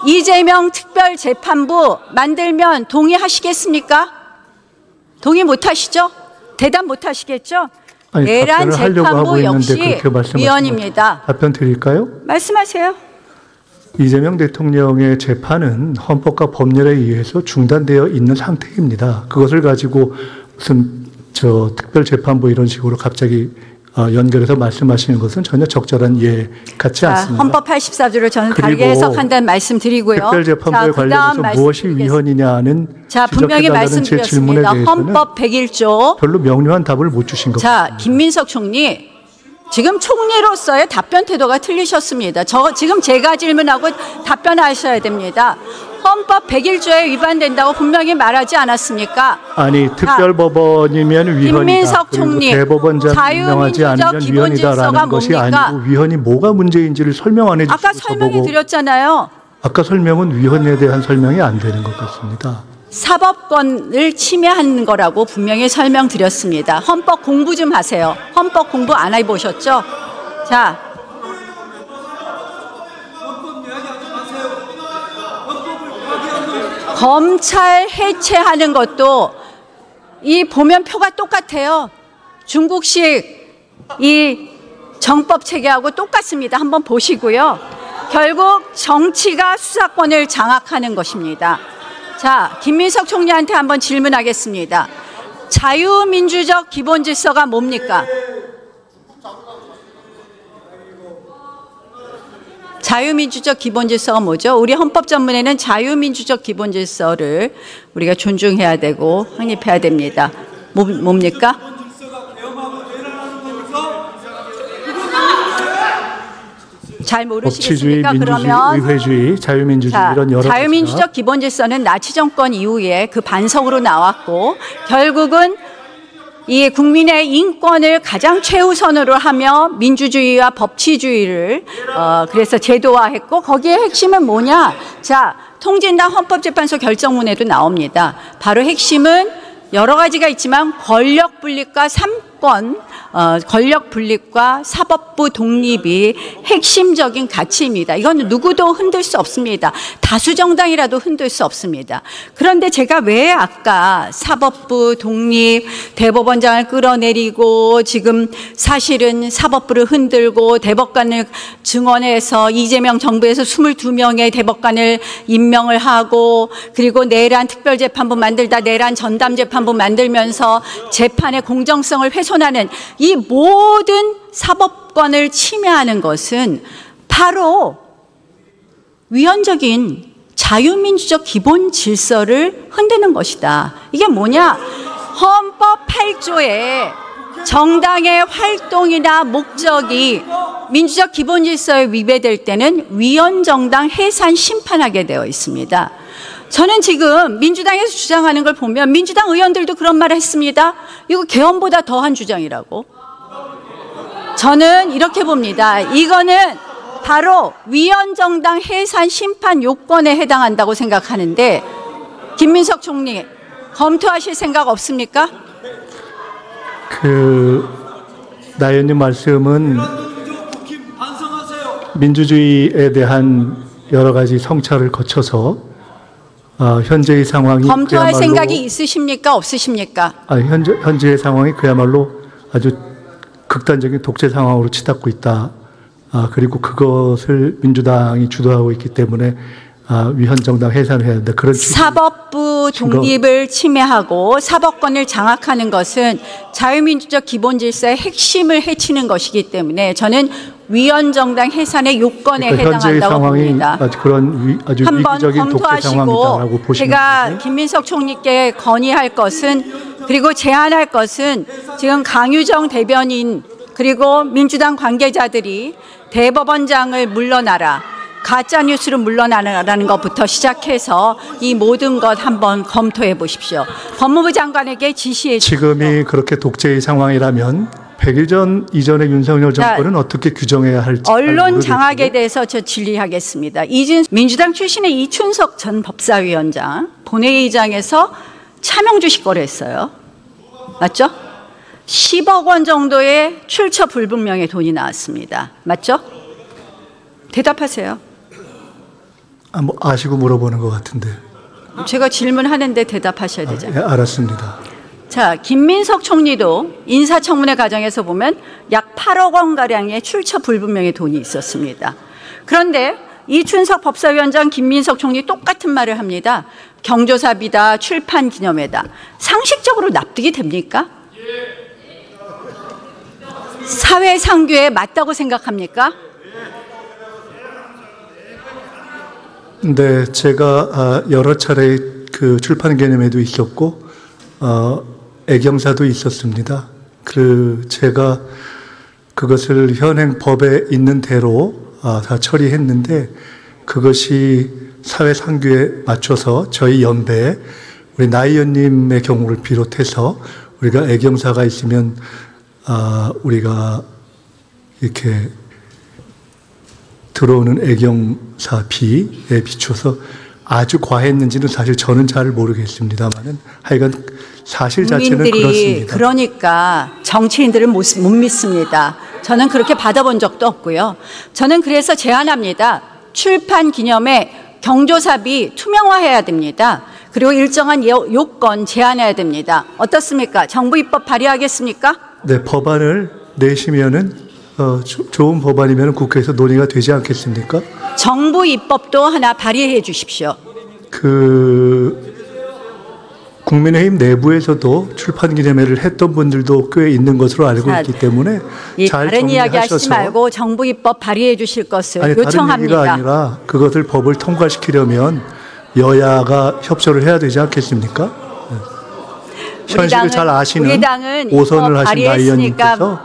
이재명 특별재판부 만들면 동의하시겠습니까? 동의 못 하시죠? 대답 못 하시겠죠? 아니, 내란 재판부 역시 위헌입니다. 답변 드릴까요? 말씀하세요. 이재명 대통령의 재판은 헌법과 법률에 의해서 중단되어 있는 상태입니다. 그것을 가지고 무슨 특별재판부 이런 식으로 갑자기 연결해서 말씀하시는 것은 전혀 적절한 이해 같지 않습니다. 헌법 84조를 저는 다르게 해석한다는 말씀 드리고요. 특별재판부에 관련해서 무엇이 위헌이냐는 분명히 말씀드렸습니다. 헌법 101조. 별로 명료한 답을 못 주신 것 같습니다. 김민석 총리, 지금 총리로서의 답변 태도가 틀리셨습니다. 지금 제가 질문하고 답변하셔야 됩니다. 헌법 101조에 위반된다고 분명히 말하지 않았습니까? 아니, 특별법원이면 위헌이다. 김민석 총리, 대법원장 임명하지 않으면 위헌이다라는 것이 아니고 위헌이 뭐가 문제인지를 설명 안 해주시고 아까 설명해 드렸잖아요. 아까 설명은 위헌에 대한 설명이 안 되는 것 같습니다. 사법권을 침해하는 거라고 분명히 설명드렸습니다. 헌법 공부 좀 하세요. 헌법 공부 안 해보셨죠? 자, 검찰 해체하는 것도 이 보면 표가 똑같아요. 중국식 이 정법 체계하고 똑같습니다. 한번 보시고요. 결국 정치가 수사권을 장악하는 것입니다. 자, 김민석 총리한테 한번 질문하겠습니다. 자유민주적 기본질서가 뭡니까? 자유민주적 기본질서가 뭐죠? 우리 헌법전문에는 자유민주적 기본질서를 우리가 존중해야 되고 확립해야 됩니다. 뭡니까? 잘 법치주의, 모르시겠습니까? 민주주의, 그러면 의회주의, 자유민주주의 자, 이런 여러 자유민주적 기본질서는 나치 정권 이후에 그 반성으로 나왔고 결국은 이 국민의 인권을 가장 최우선으로 하며 민주주의와 법치주의를 그래서 제도화했고 거기에 핵심은 뭐냐? 자, 통진당 헌법재판소 결정문에도 나옵니다. 바로 핵심은 여러 가지가 있지만 권력 분립과 권력 분립과 사법부 독립이 핵심적인 가치입니다. 이건 누구도 흔들 수 없습니다. 다수 정당이라도 흔들 수 없습니다. 그런데 제가 왜 아까 사법부 독립, 대법원장을 끌어내리고 지금 사실은 사법부를 흔들고 대법관을 증원해서 이재명 정부에서 22명의 대법관을 임명을 하고 그리고 내란 특별재판부 만들다 내란 전담재판부 만들면서 재판의 공정성을 훼손하는 이 모든 사법권을 침해하는 것은 바로 위헌적인 자유민주적 기본 질서를 흔드는 것이다. 이게 뭐냐? 헌법 8조에 정당의 활동이나 목적이 민주적 기본 질서에 위배될 때는 위헌정당 해산 심판하게 되어 있습니다. 저는 지금 민주당에서 주장하는 걸 보면 민주당 의원들도 그런 말을 했습니다. 이거 개헌보다 더한 주장이라고. 저는 이렇게 봅니다. 이거는 바로 위헌정당 해산 심판 요건에 해당한다고 생각하는데 김민석 총리 검토하실 생각 없습니까? 나 의원님 말씀은 민주주의에 대한 여러 가지 성찰을 거쳐서 현재의 상황이 검토할 생각이 있으십니까? 없으십니까? 현재의 상황이 그야말로 아주 극단적인 독재 상황으로 치닫고 있다. 그리고 그것을 민주당이 주도하고 있기 때문에 위헌정당 해산을 해야 된다. 그런 사법부 독립을 침해하고 사법권을 장악하는 것은 자유민주적 기본질서의 핵심을 해치는 것이기 때문에 저는 위헌정당 해산의 요건에 해당한다고 봅니다. 그런 아주 위기적인 독재 상황이다라고 보시면 제가 김민석 총리께 건의할 것은 그리고 제안할 것은 지금 강유정 대변인 그리고 민주당 관계자들이 대법원장을 물러나라. 가짜뉴스로 물러나라는 것부터 시작해서 이 모든 것 한번 검토해 보십시오. 법무부 장관에게 지시해 주십시오. 지금이 그렇게 독재의 상황이라면 100일 전 이전의 윤석열 정권은 어떻게 규정해야 할지 언론 장악에 대해서 저 질의하겠습니다. 민주당 출신의 이춘석 전 법사위원장 본회의장에서 차명 주식 거래했어요. 맞죠? 10억 원 정도의 출처 불분명의 돈이 나왔습니다. 맞죠? 대답하세요. 아시고 물어보는 것 같은데. 제가 질문하는데 대답하셔야 되잖아요. 알았습니다. 자, 김민석 총리도 인사청문회 과정에서 보면 약 8억 원가량의 출처 불분명의 돈이 있었습니다. 그런데 이춘석 법사위원장, 김민석 총리 똑같은 말을 합니다. 경조사비다, 출판 기념회다. 상식적으로 납득이 됩니까? 사회상규에 맞다고 생각합니까? 네, 제가 여러 차례 그 출판 개념에도 있었고 애경사도 있었습니다. 제가 그것을 현행 법에 있는 대로 다 처리했는데 그것이 사회 상규에 맞춰서 저희 연배 우리 나 의원님의 경우를 비롯해서 우리가 애경사가 있으면 우리가 이렇게 들어오는 애경사비에 비춰서 아주 과했는지는 사실 저는 잘 모르겠습니다만은 하여간 사실 자체는 그렇습니다. 그러니까 정치인들을 못 믿습니다. 저는 그렇게 받아본 적도 없고요. 저는 그래서 제안합니다. 출판 기념회 경조사비 투명화해야 됩니다. 그리고 일정한 요건 제한해야 됩니다. 어떻습니까? 정부 입법 발의하겠습니까? 네, 법안을 내시면은 좋은 법안이면 국회에서 논의가 되지 않겠습니까? 정부 입법도 하나 발의해 주십시오. 국민의힘 내부에서도 출판 기념회를 했던 분들도 꽤 있는 것으로 알고 있기 때문에 잘 다른 이야기 정리하셔서 하시지 말고 정부 입법 발의해 주실 것을 다른 요청합니다. 얘기가 아니라 그것을 법을 통과시키려면 여야가 협조를 해야 되지 않겠습니까? 현실을 잘 아시는 오선을 하신 나 의원님께서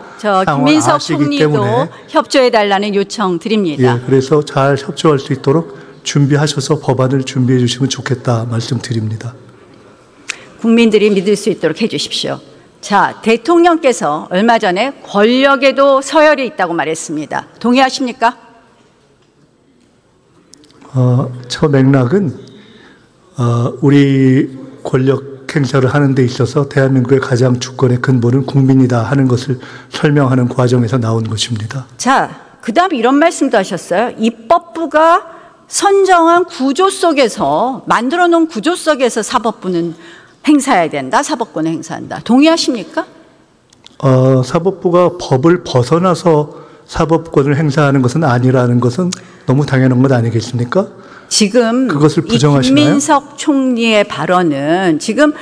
김민석 총리도 협조해달라는 요청 드립니다. 예, 그래서 잘 협조할 수 있도록 준비하셔서 법안을 준비해 주시면 좋겠다 말씀드립니다. 국민들이 믿을 수 있도록 해주십시오. 자, 대통령께서 얼마 전에 권력에도 서열이 있다고 말했습니다. 동의하십니까? 저 맥락은 우리 권력 행사를 하는 데 있어서 대한민국의 가장 주권의 근본은 국민이다 하는 것을 설명하는 과정에서 나온 것입니다. 자, 그다음에 이런 말씀도 하셨어요. 입법부가 선정한 구조 속에서 만들어 놓은 구조 속에서 사법부는 행사해야 된다. 사법권을 행사한다. 동의하십니까? 사법부가 법을 벗어나서 사법권을 행사하는 것은 아니라는 것은 너무 당연한 것 아니겠습니까? 지금 그것을 부정하시나요? 이 김민석 총리의 발언은 지금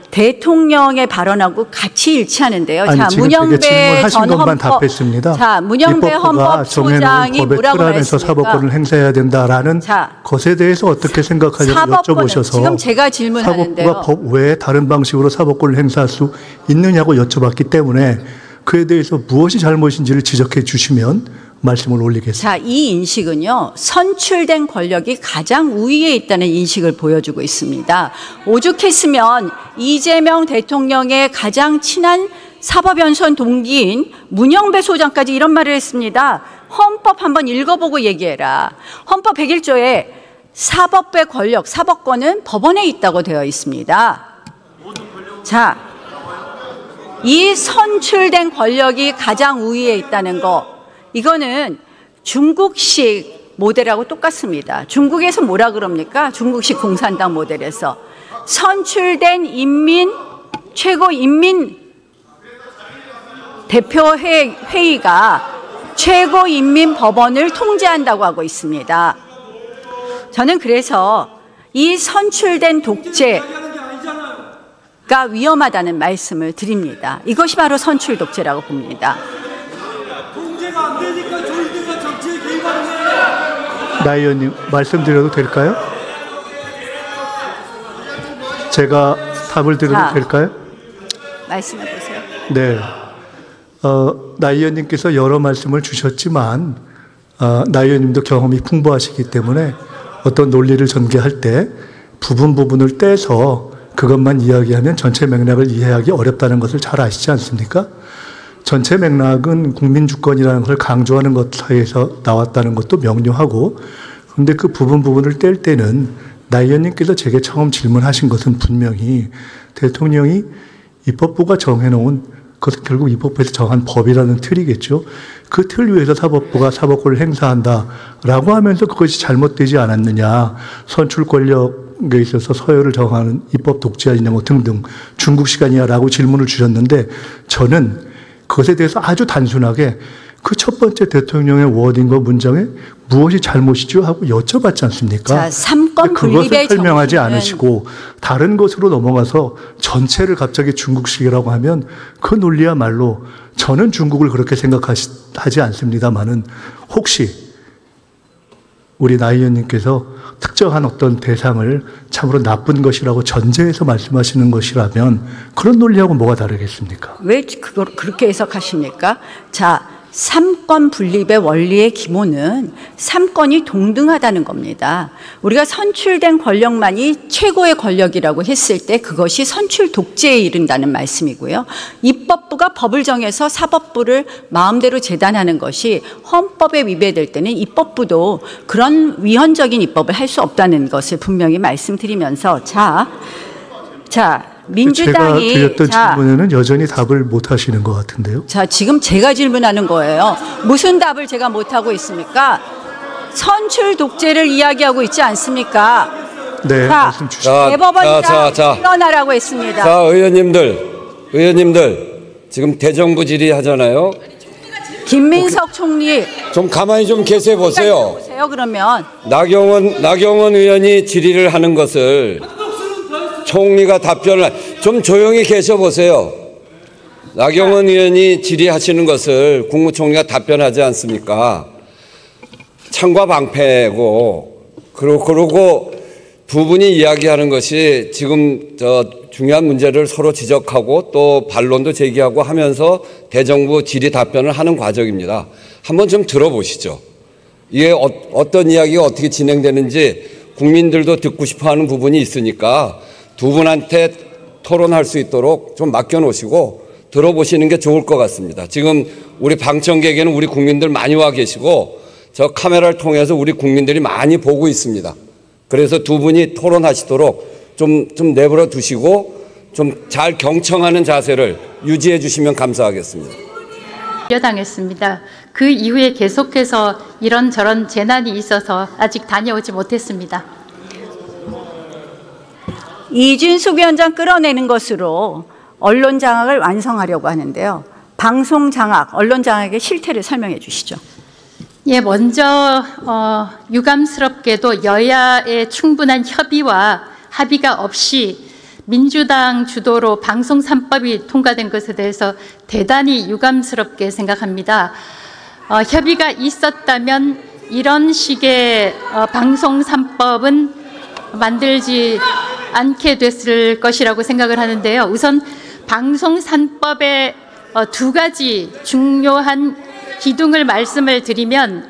대통령의 발언하고 같이 일치하는데요. 아니, 자, 문영배 전 것만 답했습니다. 자, 문영배 헌법소장이 뭐라고 안에서 말했습니까? 사법권을 행사해야 된다라는 것에 대해서 어떻게 생각하냐고 여쭤보셔서 지금 제가 질문하는데요. 사법부가 법 외에 다른 방식으로 사법권을 행사할 수 있느냐고 여쭤봤기 때문에 그에 대해서 무엇이 잘못인지를 지적해 주시면 말씀을 올리겠습니다. 자, 이 인식은요, 선출된 권력이 가장 우위에 있다는 인식을 보여주고 있습니다. 오죽했으면 이재명 대통령의 가장 친한 사법연수원 동기인 문영배 소장까지 이런 말을 했습니다. 헌법 한번 읽어보고 얘기해라. 헌법 101조에 사법부의 권력, 사법권은 법원에 있다고 되어 있습니다. 자, 이 선출된 권력이 가장 우위에 있다는 거, 이거는 중국식 모델하고 똑같습니다. 중국에서 뭐라 그럽니까? 중국식 공산당 모델에서 선출된 최고 인민 대표회의가 최고인민법원을 통제한다고 하고 있습니다. 저는 그래서 이 선출된 독재가 위험하다는 말씀을 드립니다. 이것이 바로 선출 독재라고 봅니다. 나 의원님 말씀드려도 될까요? 제가 답을 드려도 될까요? 말씀해 보세요. 네. 나 의원님께서 여러 말씀을 주셨지만 나 의원님도 경험이 풍부하시기 때문에 어떤 논리를 전개할 때 부분을 떼서 그것만 이야기하면 전체 맥락을 이해하기 어렵다는 것을 잘 아시지 않습니까? 전체 맥락은 국민주권이라는 것을 강조하는 것 사이에서 나왔다는 것도 명료하고, 그런데 그 부분을 뗄 때는 나 의원님께서 제게 처음 질문하신 것은 분명히 대통령이 입법부가 정해놓은, 그것은 결국 입법부에서 정한 법이라는 틀이겠죠. 그 틀 위에서 사법부가 사법권을 행사한다라고 하면서 그것이 잘못되지 않았느냐, 선출 권력에 있어서 서열을 정하는 입법 독재 아니냐 뭐 등등 중국식 아니냐라고 질문을 주셨는데, 저는 그것에 대해서 아주 단순하게 그 첫 번째 대통령의 워딩과 문장에 무엇이 잘못이죠 하고 여쭤봤지 않습니까? 자, 3권 분립의 그것을 설명하지 않으시고 다른 것으로 넘어가서 전체를 갑자기 중국식이라고 하면 그 논리야말로, 저는 중국을 그렇게 생각하지 않습니다만은 혹시 우리 나 의원님께서 특정한 어떤 대상을 참으로 나쁜 것이라고 전제해서 말씀하시는 것이라면 그런 논리하고 뭐가 다르겠습니까? 왜 그걸 그렇게 해석하십니까? 자, 3권 분립의 원리의 기본은 3권이 동등하다는 겁니다. 우리가 선출된 권력만이 최고의 권력이라고 했을 때 그것이 선출 독재에 이른다는 말씀이고요. 입법부가 법을 정해서 사법부를 마음대로 재단하는 것이 헌법에 위배될 때는 입법부도 그런 위헌적인 입법을 할 수 없다는 것을 분명히 말씀드리면서, 자, 민주당이 제가 드렸던 질문에는 여전히 답을 못 하시는 것 같은데요. 자, 지금 제가 질문하는 거예요. 무슨 답을 제가 못 하고 있습니까? 선출 독재를 이야기하고 있지 않습니까? 네, 자, 말씀 주시죠. 대법원장 일어나라고 했습니다. 자, 의원님들 지금 대정부 질의하잖아요. 김민석 총리 좀 가만히 좀 계세요 보세요. 보세요. 그러면 나경원 의원이 질의를 하는 것을 총리가 답변을 좀 조용히 계셔 보세요. 나경원 의원이 질의하시는 것을 국무총리가 답변하지 않습니까? 창과 방패고, 그러고 두 분이 이야기하는 것이 지금 중요한 문제를 서로 지적하고 또 반론도 제기하고 하면서 대정부 질의 답변을 하는 과정입니다. 한번 좀 들어보시죠. 이게 어떤 이야기가 어떻게 진행되는지 국민들도 듣고 싶어하는 부분이 있으니까 두 분한테 토론할 수 있도록 좀 맡겨놓으시고 들어보시는 게 좋을 것 같습니다. 지금 우리 방청객에는 우리 국민들 많이 와 계시고 저 카메라를 통해서 우리 국민들이 많이 보고 있습니다. 그래서 두 분이 토론하시도록 좀 내버려 두시고 좀 잘 경청하는 자세를 유지해 주시면 감사하겠습니다. 당했습니다. 그 이후에 계속해서 이런저런 재난이 있어서 아직 다녀오지 못했습니다. 이준숙 위원장 끌어내는 것으로 언론 장악을 완성하려고 하는데요. 방송 장악, 언론 장악의 실태를 설명해 주시죠. 예, 먼저 유감스럽게도 여야의 충분한 협의와 합의가 없이 민주당 주도로 방송 3법이 통과된 것에 대해서 대단히 유감스럽게 생각합니다. 협의가 있었다면 이런 식의 방송 3법은 만들지 않게 됐을 것이라고 생각을 하는데요. 우선 방송 3법의 두 가지 중요한 기둥을 말씀을 드리면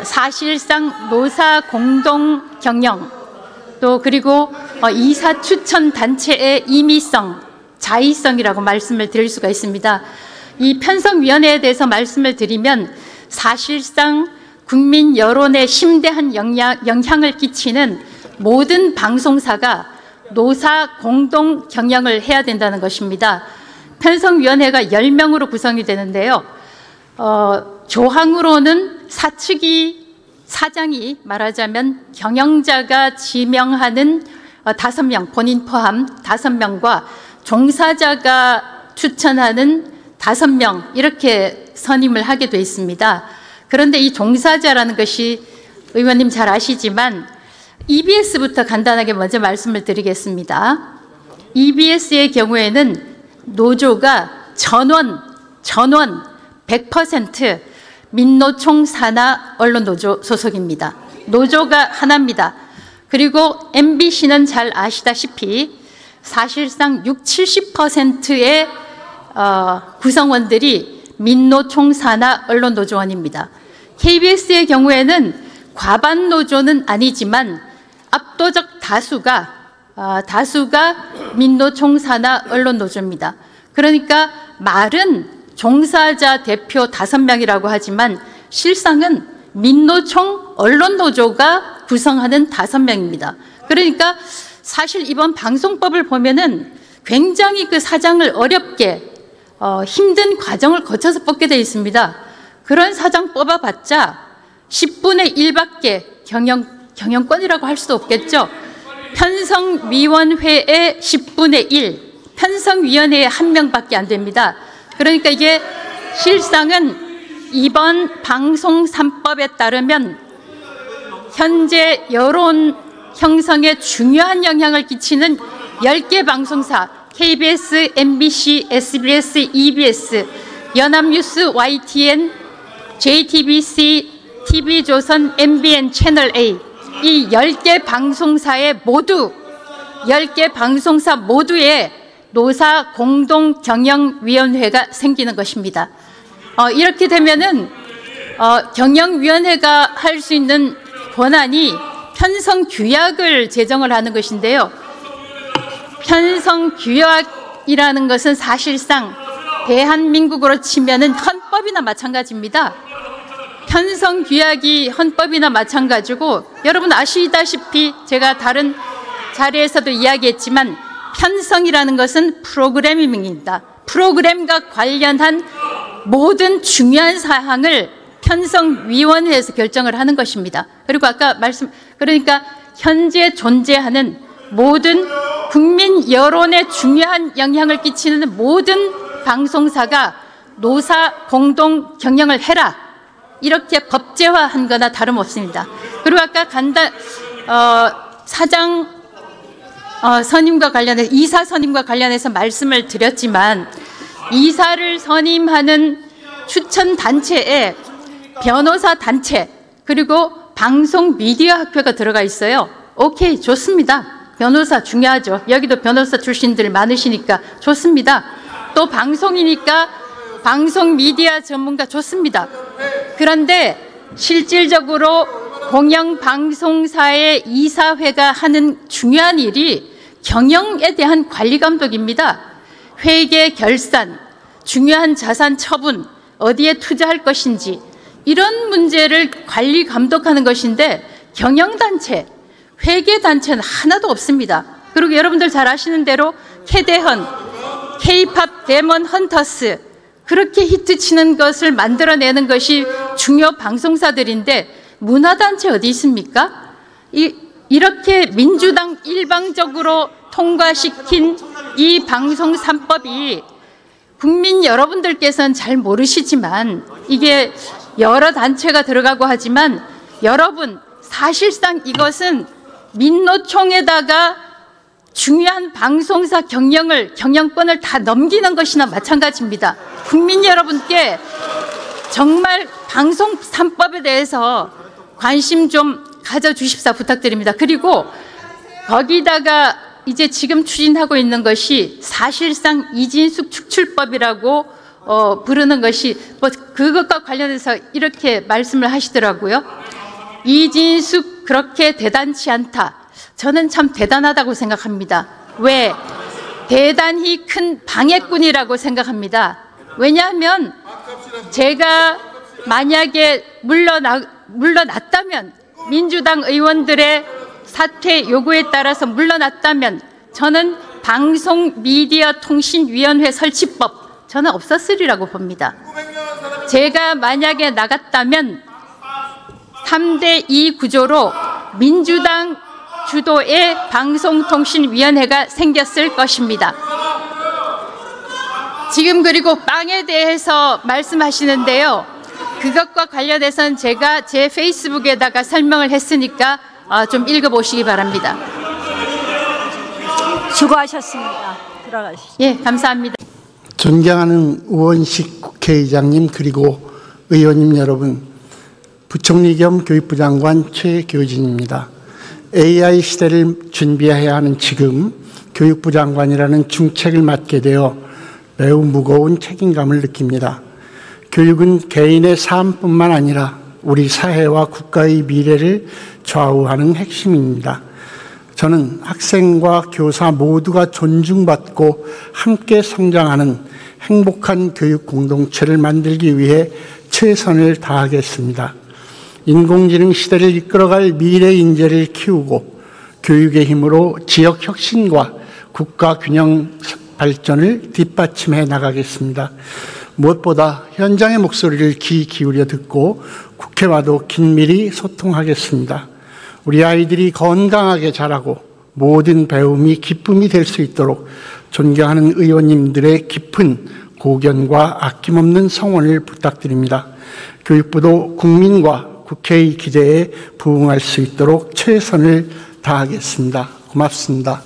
사실상 노사 공동 경영 또 그리고 이사 추천 단체의 임의성, 자의성이라고 말씀을 드릴 수가 있습니다. 이 편성위원회에 대해서 말씀을 드리면 사실상 국민 여론에 심대한 영향을 끼치는 모든 방송사가 노사 공동 경영을 해야 된다는 것입니다. 편성위원회가 10명으로 구성이 되는데요. 조항으로는 사장이 말하자면 경영자가 지명하는 5명, 본인 포함 5명과 종사자가 추천하는 5명 이렇게 선임을 하게 돼 있습니다. 그런데 이 종사자라는 것이 의원님 잘 아시지만 EBS부터 간단하게 먼저 말씀을 드리겠습니다. EBS의 경우에는 노조가 전원 100% 민노총 산하 언론노조 소속입니다. 노조가 하나입니다. 그리고 MBC는 잘 아시다시피 사실상 60-70%의 구성원들이 민노총 산하 언론노조원입니다. KBS의 경우에는 과반 노조는 아니지만 압도적 다수가 민노총 산하 언론노조입니다. 그러니까 말은 종사자 대표 5명이라고 하지만 실상은 민노총 언론노조가 구성하는 5명입니다. 그러니까 사실 이번 방송법을 보면은 굉장히 그 사장을 어렵게 힘든 과정을 거쳐서 뽑게 되어 있습니다. 그런 사장 뽑아봤자 10분의 1밖에 경영권이라고 할 수도 없겠죠. 편성위원회의 10분의 1, 편성위원회에 1명밖에 안 됩니다. 그러니까 이게 실상은 이번 방송 3법에 따르면 현재 여론 형성에 중요한 영향을 끼치는 10개 방송사 KBS, MBC, SBS, EBS, 연합뉴스, YTN, JTBC, TV조선, MBN, 채널A 이 10개 방송사의 모두 10개 방송사 모두의 노사 공동경영위원회가 생기는 것입니다. 이렇게 되면은 경영위원회가 할 수 있는 권한이 편성규약을 제정을 하는 것인데요. 편성규약이라는 것은 사실상 대한민국으로 치면은 헌법이나 마찬가지입니다. 편성규약이 헌법이나 마찬가지고 여러분 아시다시피 제가 다른 자리에서도 이야기했지만 편성이라는 것은 프로그래밍입니다. 프로그램과 관련한 모든 중요한 사항을 편성위원회에서 결정을 하는 것입니다. 그리고 아까 그러니까 현재 존재하는 모든 국민 여론에 중요한 영향을 끼치는 모든 방송사가 노사 공동 경영을 해라. 이렇게 법제화한 거나 다름없습니다. 그리고 아까 사장 선임과 관련해서 이사 선임과 관련해서 말씀을 드렸지만 이사를 선임하는 추천 단체에 변호사 단체 그리고 방송 미디어 학회가 들어가 있어요. 오케이, 좋습니다. 변호사 중요하죠. 여기도 변호사 출신들 많으시니까 좋습니다. 또 방송이니까 방송 미디어 전문가 좋습니다. 그런데 실질적으로 공영방송사의 이사회가 하는 중요한 일이 경영에 대한 관리 감독입니다. 회계 결산, 중요한 자산 처분, 어디에 투자할 것인지 이런 문제를 관리 감독하는 것인데 경영단체, 회계단체는 하나도 없습니다. 그리고 여러분들 잘 아시는 대로 캐대헌, K-팝 데몬 헌터스 그렇게 히트치는 것을 만들어내는 것이 중요 방송사들인데 문화단체 어디 있습니까? 이렇게 민주당 일방적으로 통과시킨 이 방송 3법이 국민 여러분들께서는 잘 모르시지만 이게 여러 단체가 들어가고 하지만 여러분 사실상 이것은 민노총에다가 중요한 방송사 경영권을 다 넘기는 것이나 마찬가지입니다. 국민 여러분께 정말 방송 3법에 대해서 관심 좀 가져주십사 부탁드립니다. 그리고 거기다가 이제 지금 추진하고 있는 것이 사실상 이진숙 축출법이라고 부르는 것이 뭐 그것과 관련해서 이렇게 말씀을 하시더라고요. 이진숙 그렇게 대단치 않다. 저는 참 대단하다고 생각합니다. 왜? 대단히 큰 방해꾼이라고 생각합니다. 왜냐하면 제가 만약에 물러났다면 민주당 의원들의 사퇴 요구에 따라서 물러났다면 저는 방송미디어통신위원회 설치법 저는 없었으리라고 봅니다. 제가 만약에 나갔다면 3대2 구조로 민주당 주도의 방송통신위원회가 생겼을 것입니다. 지금 그리고 빵에 대해서 말씀하시는데요. 그것과 관련해서는 제가 제 페이스북에다가 설명을 했으니까 좀 읽어보시기 바랍니다. 수고하셨습니다. 들어가시죠. 예, 감사합니다. 존경하는 우원식 국회의장님 그리고 의원님 여러분, 부총리 겸 교육부 장관 최교진입니다. AI 시대를 준비해야 하는 지금 교육부 장관이라는 중책을 맡게 되어 매우 무거운 책임감을 느낍니다. 교육은 개인의 삶뿐만 아니라 우리 사회와 국가의 미래를 좌우하는 핵심입니다. 저는 학생과 교사 모두가 존중받고 함께 성장하는 행복한 교육 공동체를 만들기 위해 최선을 다하겠습니다. 인공지능 시대를 이끌어갈 미래 인재를 키우고 교육의 힘으로 지역 혁신과 국가 균형 발전을 뒷받침해 나가겠습니다. 무엇보다 현장의 목소리를 귀 기울여 듣고 국회와도 긴밀히 소통하겠습니다. 우리 아이들이 건강하게 자라고 모든 배움이 기쁨이 될 수 있도록 존경하는 의원님들의 깊은 고견과 아낌없는 성원을 부탁드립니다. 교육부도 국민과 국회의 기대에 부응할 수 있도록 최선을 다하겠습니다. 고맙습니다.